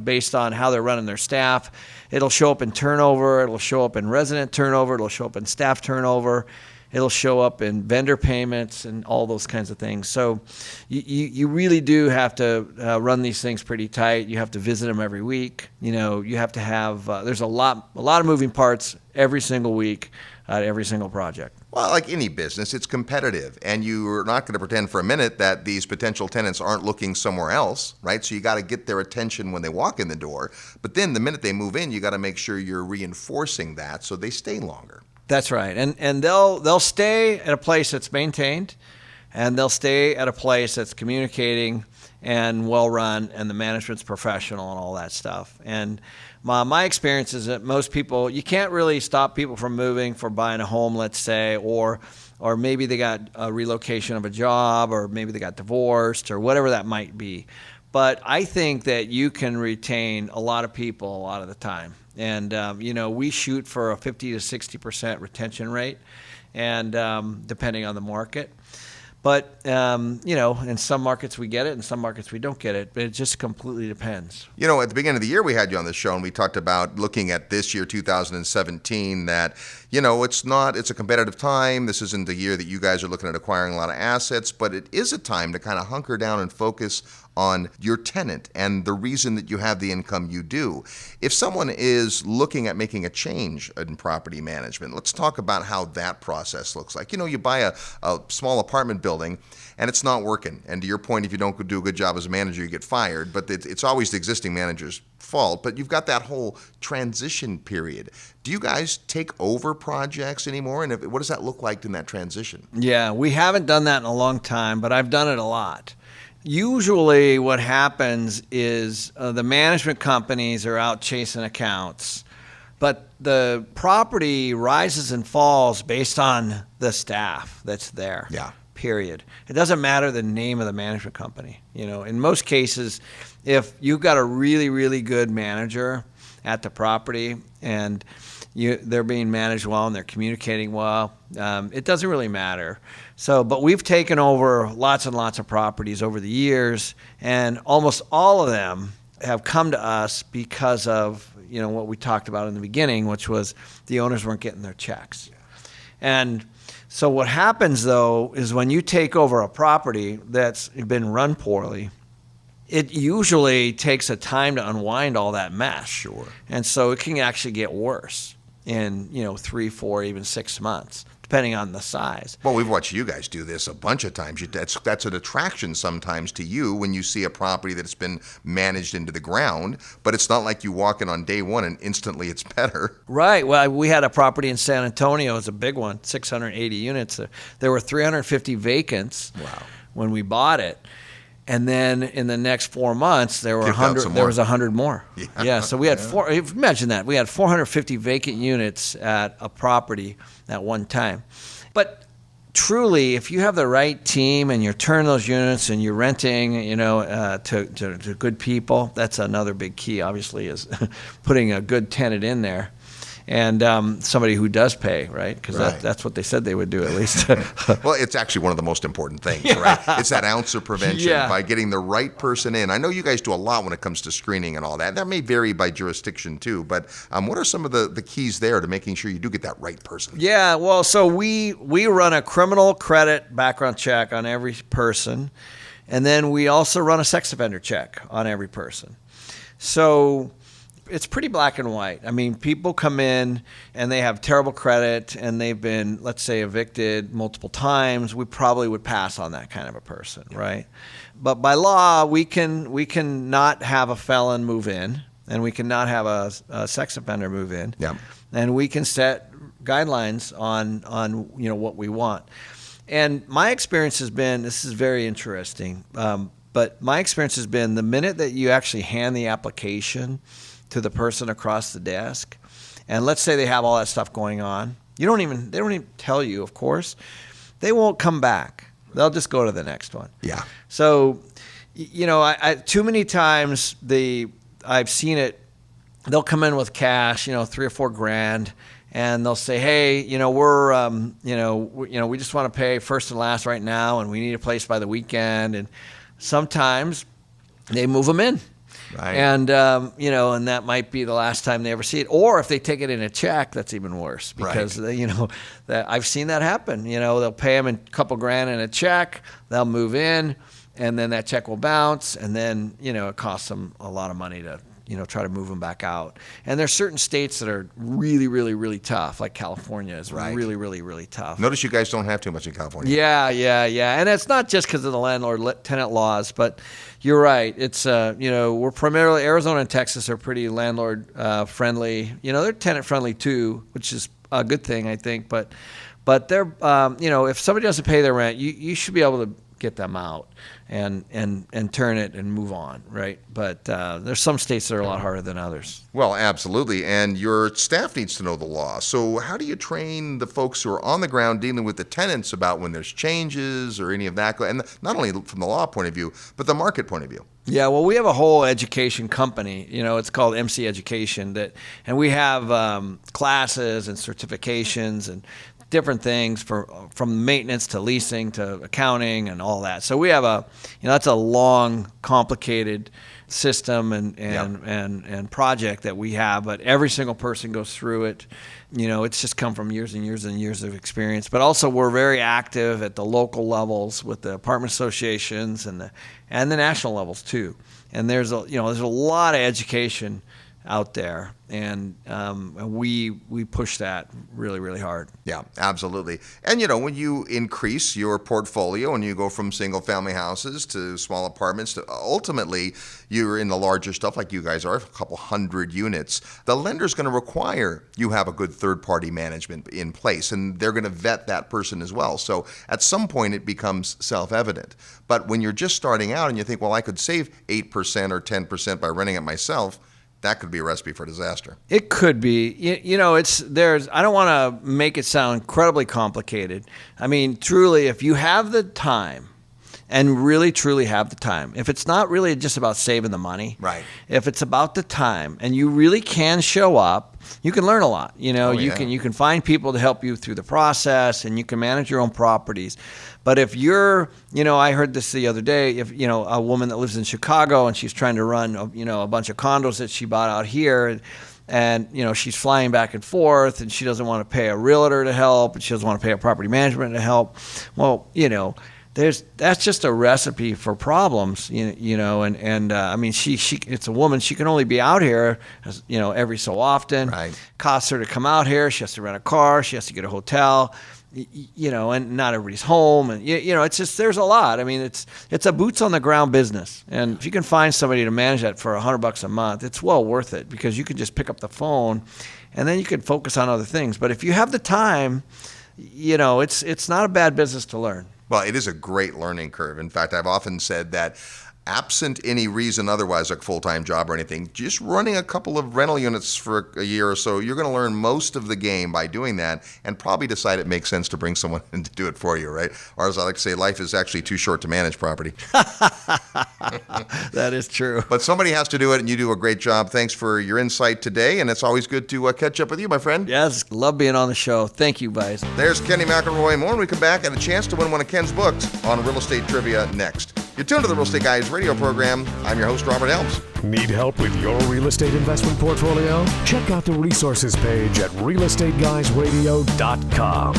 Based on how they're running their staff. It'll show up in turnover. It'll show up in resident turnover. It'll show up in staff turnover. It'll show up in vendor payments and all those kinds of things. So you really do have to run these things pretty tight. You have to visit them every week. You have to have, there's a lot of moving parts every single week at every single project. Well, like any business, it's competitive, and you're not going to pretend for a minute that these potential tenants aren't looking somewhere else, right? So you got to get their attention when they walk in the door, but then the minute they move in, you got to make sure you're reinforcing that so they stay longer. That's right, and they'll stay at a place that's maintained, and they'll stay at a place that's communicating and well run, and the management's professional and all that stuff. And my experience is that most people, you can't really stop people from moving for buying a home, let's say, or maybe they got a relocation of a job, or maybe they got divorced, or whatever that might be. But I think that you can retain a lot of people a lot of the time. And, we shoot for a 50 to 60% retention rate, and depending on the market. But, in some markets we get it, in some markets we don't get it. But it just completely depends. At the beginning of the year, we had you on the show, and we talked about looking at this year, 2017, that, it's a competitive time. This isn't the year that you guys are looking at acquiring a lot of assets, but it is a time to kind of hunker down and focus on your tenant and the reason that you have the income you do. If someone is looking at making a change in property management, let's talk about how that process looks like. You buy a small apartment building and it's not working. And to your point, if you don't do a good job as a manager, you get fired. But it's always the existing manager's fault. But you've got that whole transition period. Do you guys take over projects anymore? And what does that look like in that transition? Yeah, we haven't done that in a long time, but I've done it a lot. Usually what happens is the management companies are out chasing accounts, but the property rises and falls based on the staff that's there. Yeah. Period. It doesn't matter the name of the management company. In most cases, if you've got a really, really good manager at the property and they're being managed well and they're communicating well, it doesn't really matter. But we've taken over lots and lots of properties over the years, and almost all of them have come to us because of what we talked about in the beginning, which was the owners weren't getting their checks. And so what happens, though, is when you take over a property that's been run poorly, it usually takes a time to unwind all that mess. Sure. And so it can actually get worse in, 3, 4, even 6 months, depending on the size. Well, we've watched you guys do this a bunch of times. That's an attraction sometimes to you when you see a property that's been managed into the ground, but it's not like you walk in on day one and instantly it's better. Right. Well, we had a property in San Antonio. It was a big one, 680 units. There were 350 vacants when we bought it. And then in the next 4 months, there were 100. There was 100 more. Yeah. So we had imagine that we had 450 vacant units at a property at one time. But truly, if you have the right team and you're turning those units and you're renting, to good people, that's another big key. Obviously, is putting a good tenant in there. And somebody who does pay, right? Because that's what they said they would do, at least. Well, it's actually one of the most important things, right? It's that ounce of prevention by getting the right person in. I know you guys do a lot when it comes to screening and all that. That may vary by jurisdiction too, but what are some of the keys there to making sure you do get that right person? Yeah, well, so we run a criminal credit background check on every person, and then we also run a sex offender check on every person. So it's pretty black and white. I mean, people come in and they have terrible credit and they've been, let's say, evicted multiple times. We probably would pass on that kind of a person, right? But by law, we can not have a felon move in, and we cannot have a sex offender move in. Yeah. And we can set guidelines on what we want. And my experience has been, this is very interesting, but my experience has been the minute that you actually hand the application to the person across the desk, and let's say they have all that stuff going on, they don't even tell you, of course, they won't come back. They'll just go to the next one. Yeah. So, I too many times I've seen it. They'll come in with cash, $3 or $4 grand, and they'll say, hey, we just want to pay first and last right now, and we need a place by the weekend. And sometimes they move them in. Right. And, and that might be the last time they ever see it. Or if they take it in a check, that's even worse because, that I've seen that happen. They'll pay them a couple grand in a check, they'll move in, and then that check will bounce, and then, it costs them a lot of money to, try to move them back out. And there's certain states that are really, really, really tough, like California is really, really, really tough. Notice you guys don't have too much in California. Yeah. And it's not just because of the landlord-tenant laws, but you're right. It's, we're primarily, Arizona and Texas are pretty landlord-friendly. They're tenant-friendly too, which is a good thing, I think. But they're, if somebody doesn't pay their rent, you should be able to get them out and turn it and move on, right? But there's some states that are a lot harder than others. Well, absolutely. And your staff needs to know the law. So how do you train the folks who are on the ground dealing with the tenants about when there's changes or any of that? And not only from the law point of view, but the market point of view. Yeah, well, we have a whole education company. It's called MC Education, and we have classes and certifications and different things from maintenance to leasing to accounting and all that. So we have that's a long, complicated system and project that we have, but every single person goes through it. It's just come from years and years and years of experience. But also we're very active at the local levels with the apartment associations and the national levels too. And there's a lot of education out there, and we push that really, really hard. Yeah, absolutely. And when you increase your portfolio and you go from single family houses to small apartments to ultimately you're in the larger stuff like you guys are, a couple hundred units, the lender's going to require you have a good third party management in place, and they're going to vet that person as well. So at some point it becomes self-evident. But when you're just starting out and you think, well, I could save 8% or 10% by renting it myself, that could be a recipe for disaster. It could be. I don't want to make it sound incredibly complicated. I mean, truly, if you have the time and really, truly have the time, if it's not really just about saving the money, right? If it's about the time and you really can show up, you can learn a lot. You can find people to help you through the process, and you can manage your own properties. But if you're, I heard this the other day, if, a woman that lives in Chicago and she's trying to run, a bunch of condos that she bought out here, and she's flying back and forth, and she doesn't want to pay a realtor to help, and she doesn't want to pay a property management to help. Well, that's just a recipe for problems, and I mean, she it's a woman. She can only be out here, every so often. Right. Costs her to come out here. She has to rent a car. She has to get a hotel. And not everybody's home, and it's just, there's a lot. I mean, it's a boots on the ground business, and if you can find somebody to manage that for $100 a month, it's well worth it, because you can just pick up the phone, and then you can focus on other things. But if you have the time, it's not a bad business to learn. Well, it is a great learning curve. In fact, I've often said that absent any reason otherwise, like full-time job or anything, just running a couple of rental units for a year or so, you're going to learn most of the game by doing that, and probably decide it makes sense to bring someone in to do it for you, right? Or as I like to say, life is actually too short to manage property. That is true. But somebody has to do it, and you do a great job. Thanks for your insight today, and it's always good to catch up with you, my friend. Yes, love being on the show. Thank you, guys. There's Kenny McElroy. More when we come back, and a chance to win one of Ken's books on real estate trivia next. You're tuned to the Real Estate Guys radio program. I'm your host, Robert Helms. Need help with your real estate investment portfolio? Check out the resources page at realestateguysradio.com.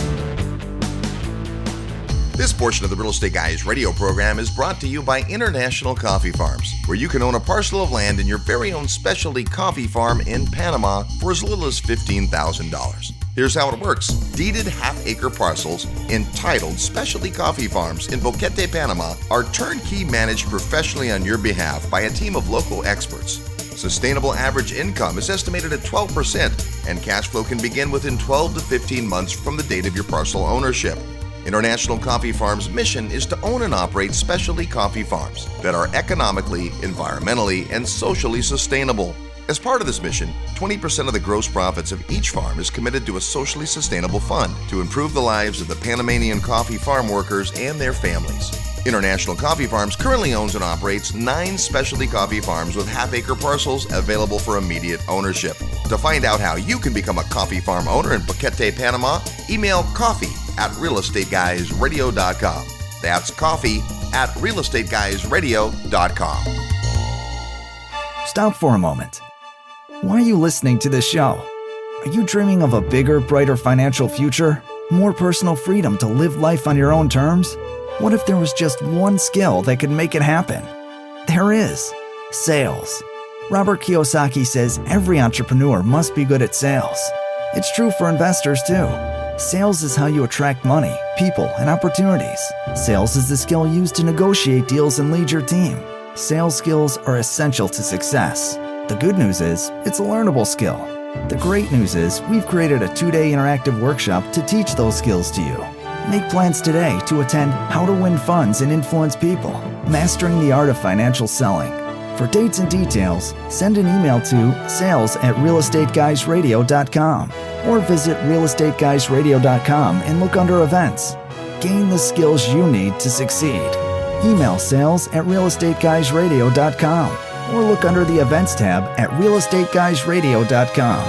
This portion of the Real Estate Guys radio program is brought to you by International Coffee Farms, where you can own a parcel of land in your very own specialty coffee farm in Panama for as little as $15,000. Here's how it works. Deeded half-acre parcels entitled Specialty Coffee Farms in Boquete, Panama are turnkey managed professionally on your behalf by a team of local experts. Sustainable average income is estimated at 12%, and cash flow can begin within 12 to 15 months from the date of your parcel ownership. International Coffee Farms' mission is to own and operate specialty coffee farms that are economically, environmentally, and socially sustainable. As part of this mission, 20% of the gross profits of each farm is committed to a socially sustainable fund to improve the lives of the Panamanian coffee farm workers and their families. International Coffee Farms currently owns and operates 9 specialty coffee farms with half-acre parcels available for immediate ownership. To find out how you can become a coffee farm owner in Boquete, Panama, email coffee@realestateguysradio.com. That's coffee@realestateguysradio.com. Stop for a moment. Why are you listening to this show? Are you dreaming of a bigger, brighter financial future? More personal freedom to live life on your own terms? What if there was just one skill that could make it happen? There is. Sales. Robert Kiyosaki says every entrepreneur must be good at sales. It's true for investors too. Sales is how you attract money, people, and opportunities. Sales is the skill used to negotiate deals and lead your team. Sales skills are essential to success. The good news is, it's a learnable skill. The great news is, we've created a 2-day interactive workshop to teach those skills to you. Make plans today to attend How to Win Funds and Influence People, Mastering the Art of Financial Selling. For dates and details, send an email to sales@realestateguysradio.com or visit realestateguysradio.com and look under events. Gain the skills you need to succeed. Email sales@realestateguysradio.com or look under the events tab at realestateguysradio.com.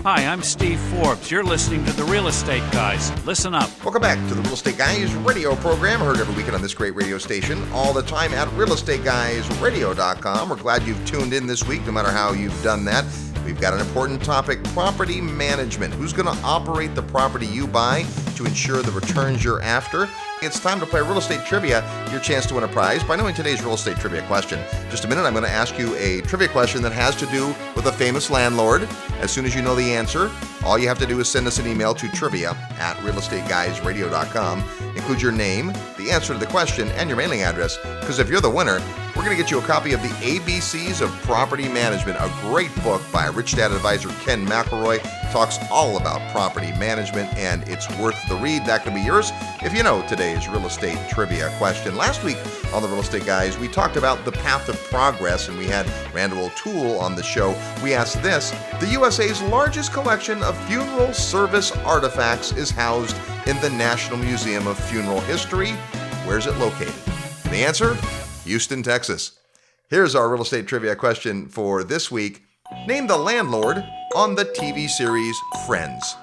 Hi, I'm Steve Forbes. You're listening to The Real Estate Guys. Listen up. Welcome back to the Real Estate Guys radio program, heard every weekend on this great radio station, all the time at realestateguysradio.com. We're glad you've tuned in this week, no matter how you've done that. We've got an important topic, property management. Who's going to operate the property you buy to ensure the returns you're after? It's time to play real estate trivia, your chance to win a prize by knowing today's real estate trivia question. Just a minute, I'm going to ask you a trivia question that has to do with a famous landlord. As soon as you know the answer, all you have to do is send us an email to trivia@realestateguysradio.com. Include your name, the answer to the question, and your mailing address, because if you're the winner, we're going to get you a copy of the ABCs of Property Management, a great book by Rich Dad advisor Ken McElroy. Talks all about property management, and it's worth the read. That could be yours if you know today's real estate trivia question. Last week on the Real Estate Guys, we talked about the path of progress, and we had Randall O'Toole on the show. We asked this: the USA's largest collection of funeral service artifacts is housed in the National Museum of Funeral History. Where's it located? And the answer? Houston, Texas. Here's our real estate trivia question for this week. Name the landlord on the TV series Friends.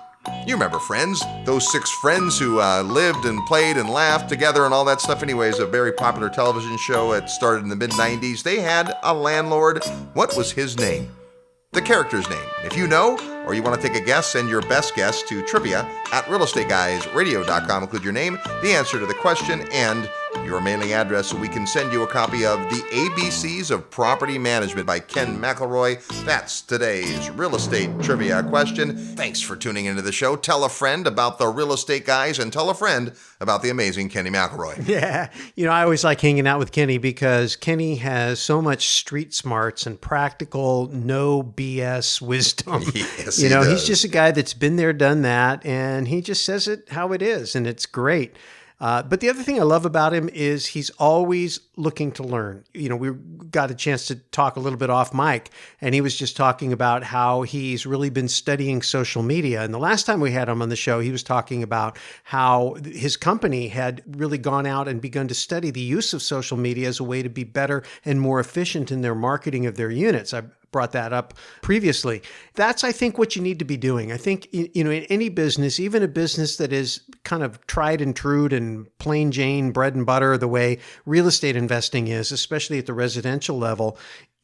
You remember Friends? Those 6 friends who lived and played and laughed together and all that stuff. Anyways, a very popular television show. It started in the mid-90s. They had a landlord. What was his name? The character's name. If you know, or you want to take a guess, send your best guess to trivia@realestateguysradio.com. Include your name, the answer to the question, and your mailing address so we can send you a copy of The ABCs of Property Management by Ken McElroy. That's today's real estate trivia question. Thanks for tuning into the show. Tell a friend about the Real Estate Guys and tell a friend about the amazing Kenny McElroy. Yeah. I always like hanging out with Kenny because Kenny has so much street smarts and practical, no BS wisdom. Yes, He's just a guy that's been there, done that, and he just says it how it is, and it's great. But the other thing I love about him is he's always looking to learn. We got a chance to talk a little bit off mic, and he was just talking about how he's really been studying social media. And the last time we had him on the show, he was talking about how his company had really gone out and begun to study the use of social media as a way to be better and more efficient in their marketing of their units. I brought that up previously. That's, I think, what you need to be doing. I think, in any business, even a business that is kind of tried and true and plain Jane, bread and butter, the way real estate investing is, especially at the residential level,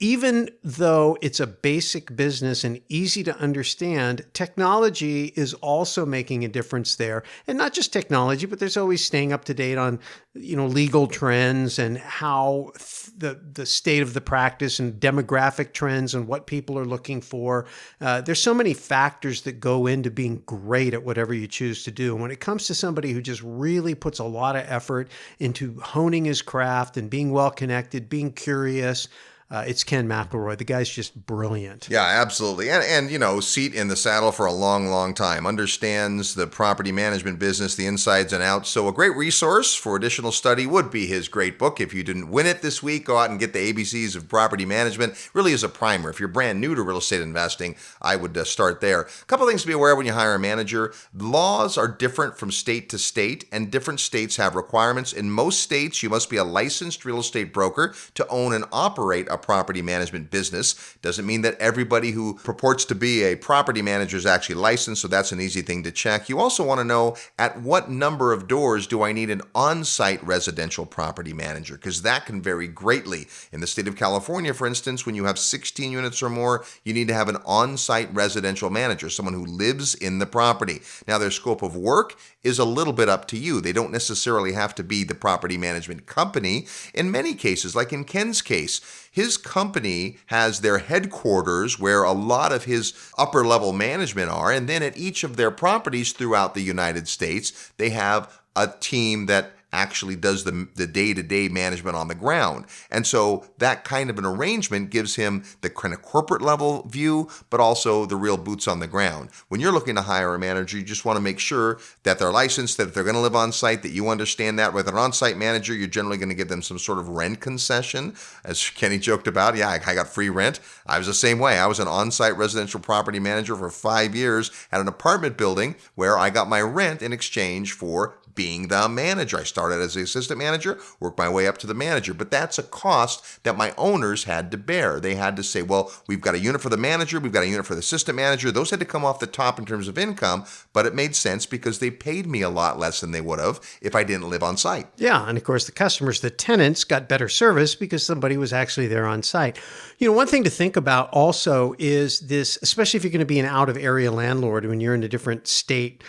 even though it's a basic business and easy to understand, technology is also making a difference there. And not just technology, but there's always staying up to date on, legal trends and how the state of the practice and demographic trends and what people are looking for. There's so many factors that go into being great at whatever you choose to do. And when it comes to somebody who just really puts a lot of effort into honing his craft and being well connected, being curious, it's Ken McElroy. The guy's just brilliant. Yeah, absolutely. And seat in the saddle for a long, long time. Understands the property management business, the insides and outs. So a great resource for additional study would be his great book. If you didn't win it this week, go out and get the ABCs of Property Management. Really is a primer. If you're brand new to real estate investing, I would start there. A couple things to be aware of when you hire a manager. Laws are different from state to state, and different states have requirements. In most states, you must be a licensed real estate broker to own and operate a property management business. Doesn't mean that everybody who purports to be a property manager is actually licensed, so that's an easy thing to check. You also want to know, at what number of doors do I need an on-site residential property manager? Because that can vary greatly. In the state of California, for instance, when you have 16 units or more, you need to have an on-site residential manager, someone who lives in the property. Now, their scope of work is a little bit up to you. They don't necessarily have to be the property management company. In many cases, like in Ken's case, his company has their headquarters where a lot of his upper level management are, and then at each of their properties throughout the United States, they have a team that actually does the day-to-day management on the ground. And so that kind of an arrangement gives him the kind of corporate level view, but also the real boots on the ground. When you're looking to hire a manager, you just want to make sure that they're licensed, that if they're going to live on site, that you understand that. With an on-site manager, you're generally going to give them some sort of rent concession. As Kenny joked about, yeah, I got free rent. I was the same way. I was an on-site residential property manager for 5 years at an apartment building where I got my rent in exchange for being the manager. I started as the assistant manager, worked my way up to the manager, but that's a cost that my owners had to bear. They had to say, well, we've got a unit for the manager, we've got a unit for the assistant manager. Those had to come off the top in terms of income, but it made sense because they paid me a lot less than they would have if I didn't live on site. Yeah, and of course the customers, the tenants, got better service because somebody was actually there on site. One thing to think about also is this, especially if you're going to be an out-of-area landlord when you're in a different state,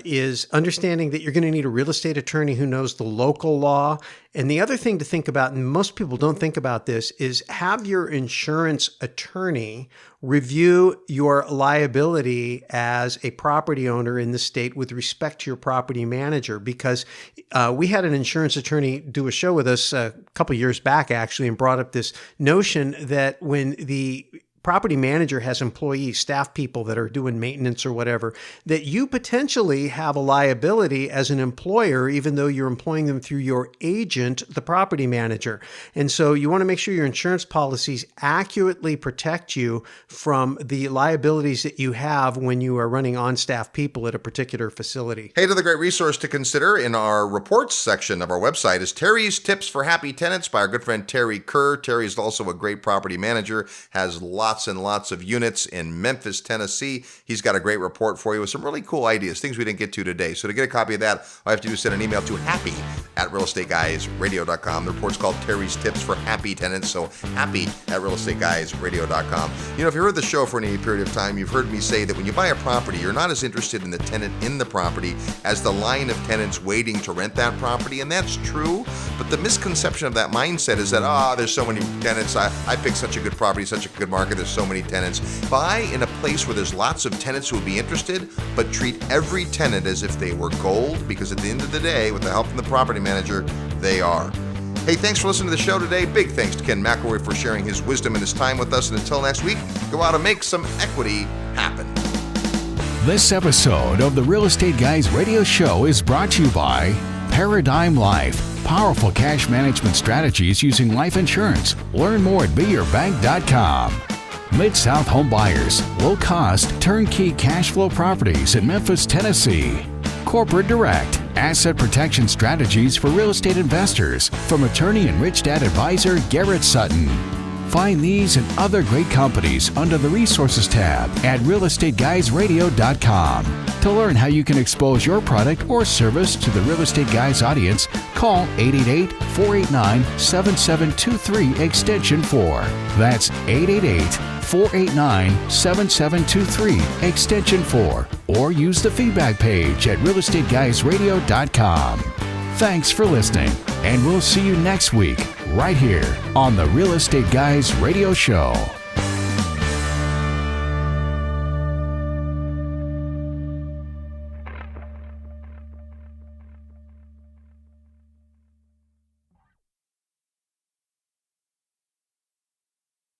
is understanding that you're going to need a real estate attorney who knows the local law. And the other thing to think about, and most people don't think about this, is have your insurance attorney review your liability as a property owner in the state with respect to your property manager. Because we had an insurance attorney do a show with us a couple years back, actually, and brought up this notion that when the property manager has employees, staff people that are doing maintenance or whatever, that you potentially have a liability as an employer, even though you're employing them through your agent, the property manager. And so you want to make sure your insurance policies accurately protect you from the liabilities that you have when you are running on-staff people at a particular facility. Hey, another great resource to consider in our reports section of our website is Terry's Tips for Happy Tenants by our good friend Terry Kerr. Terry is also a great property manager, has lots and lots of units in Memphis, Tennessee. He's got a great report for you with some really cool ideas, things we didn't get to today. So to get a copy of that, all I have to do is send an email to happy at realestateguysradio.com. The report's called Terry's Tips for Happy Tenants, so happy at realestateguysradio.com. You know, if you heard the show for any period of time, you've heard me say that when you buy a property, you're not as interested in the tenant in the property as the line of tenants waiting to rent that property, and that's true, but the misconception of that mindset is that, there's so many tenants, I picked such a good property, such a good market, there's so many tenants. Buy in a place where there's lots of tenants who would be interested, but treat every tenant as if they were gold, because at the end of the day, with the help from the property manager, they are. Hey, thanks for listening to the show today. Big thanks to Ken McElroy for sharing his wisdom and his time with us, and until next week, go out and make some equity happen. This episode of the Real Estate Guys radio show is brought to you by Paradigm Life. Powerful cash management strategies using life insurance. Learn more at beyourbank.com. Mid-South Home Buyers. Low-cost, turnkey cash flow properties in Memphis, Tennessee. Corporate Direct. Asset protection strategies for real estate investors. From attorney and rich dad advisor Garrett Sutton. Find these and other great companies under the Resources tab at realestateguysradio.com. To learn how you can expose your product or service to the Real Estate Guys audience, call 888-489-7723 extension 4. That's 888-489-7723 extension 4. Or use the feedback page at realestateguysradio.com. Thanks for listening, and we'll see you next week right here on the Real Estate Guys Radio Show.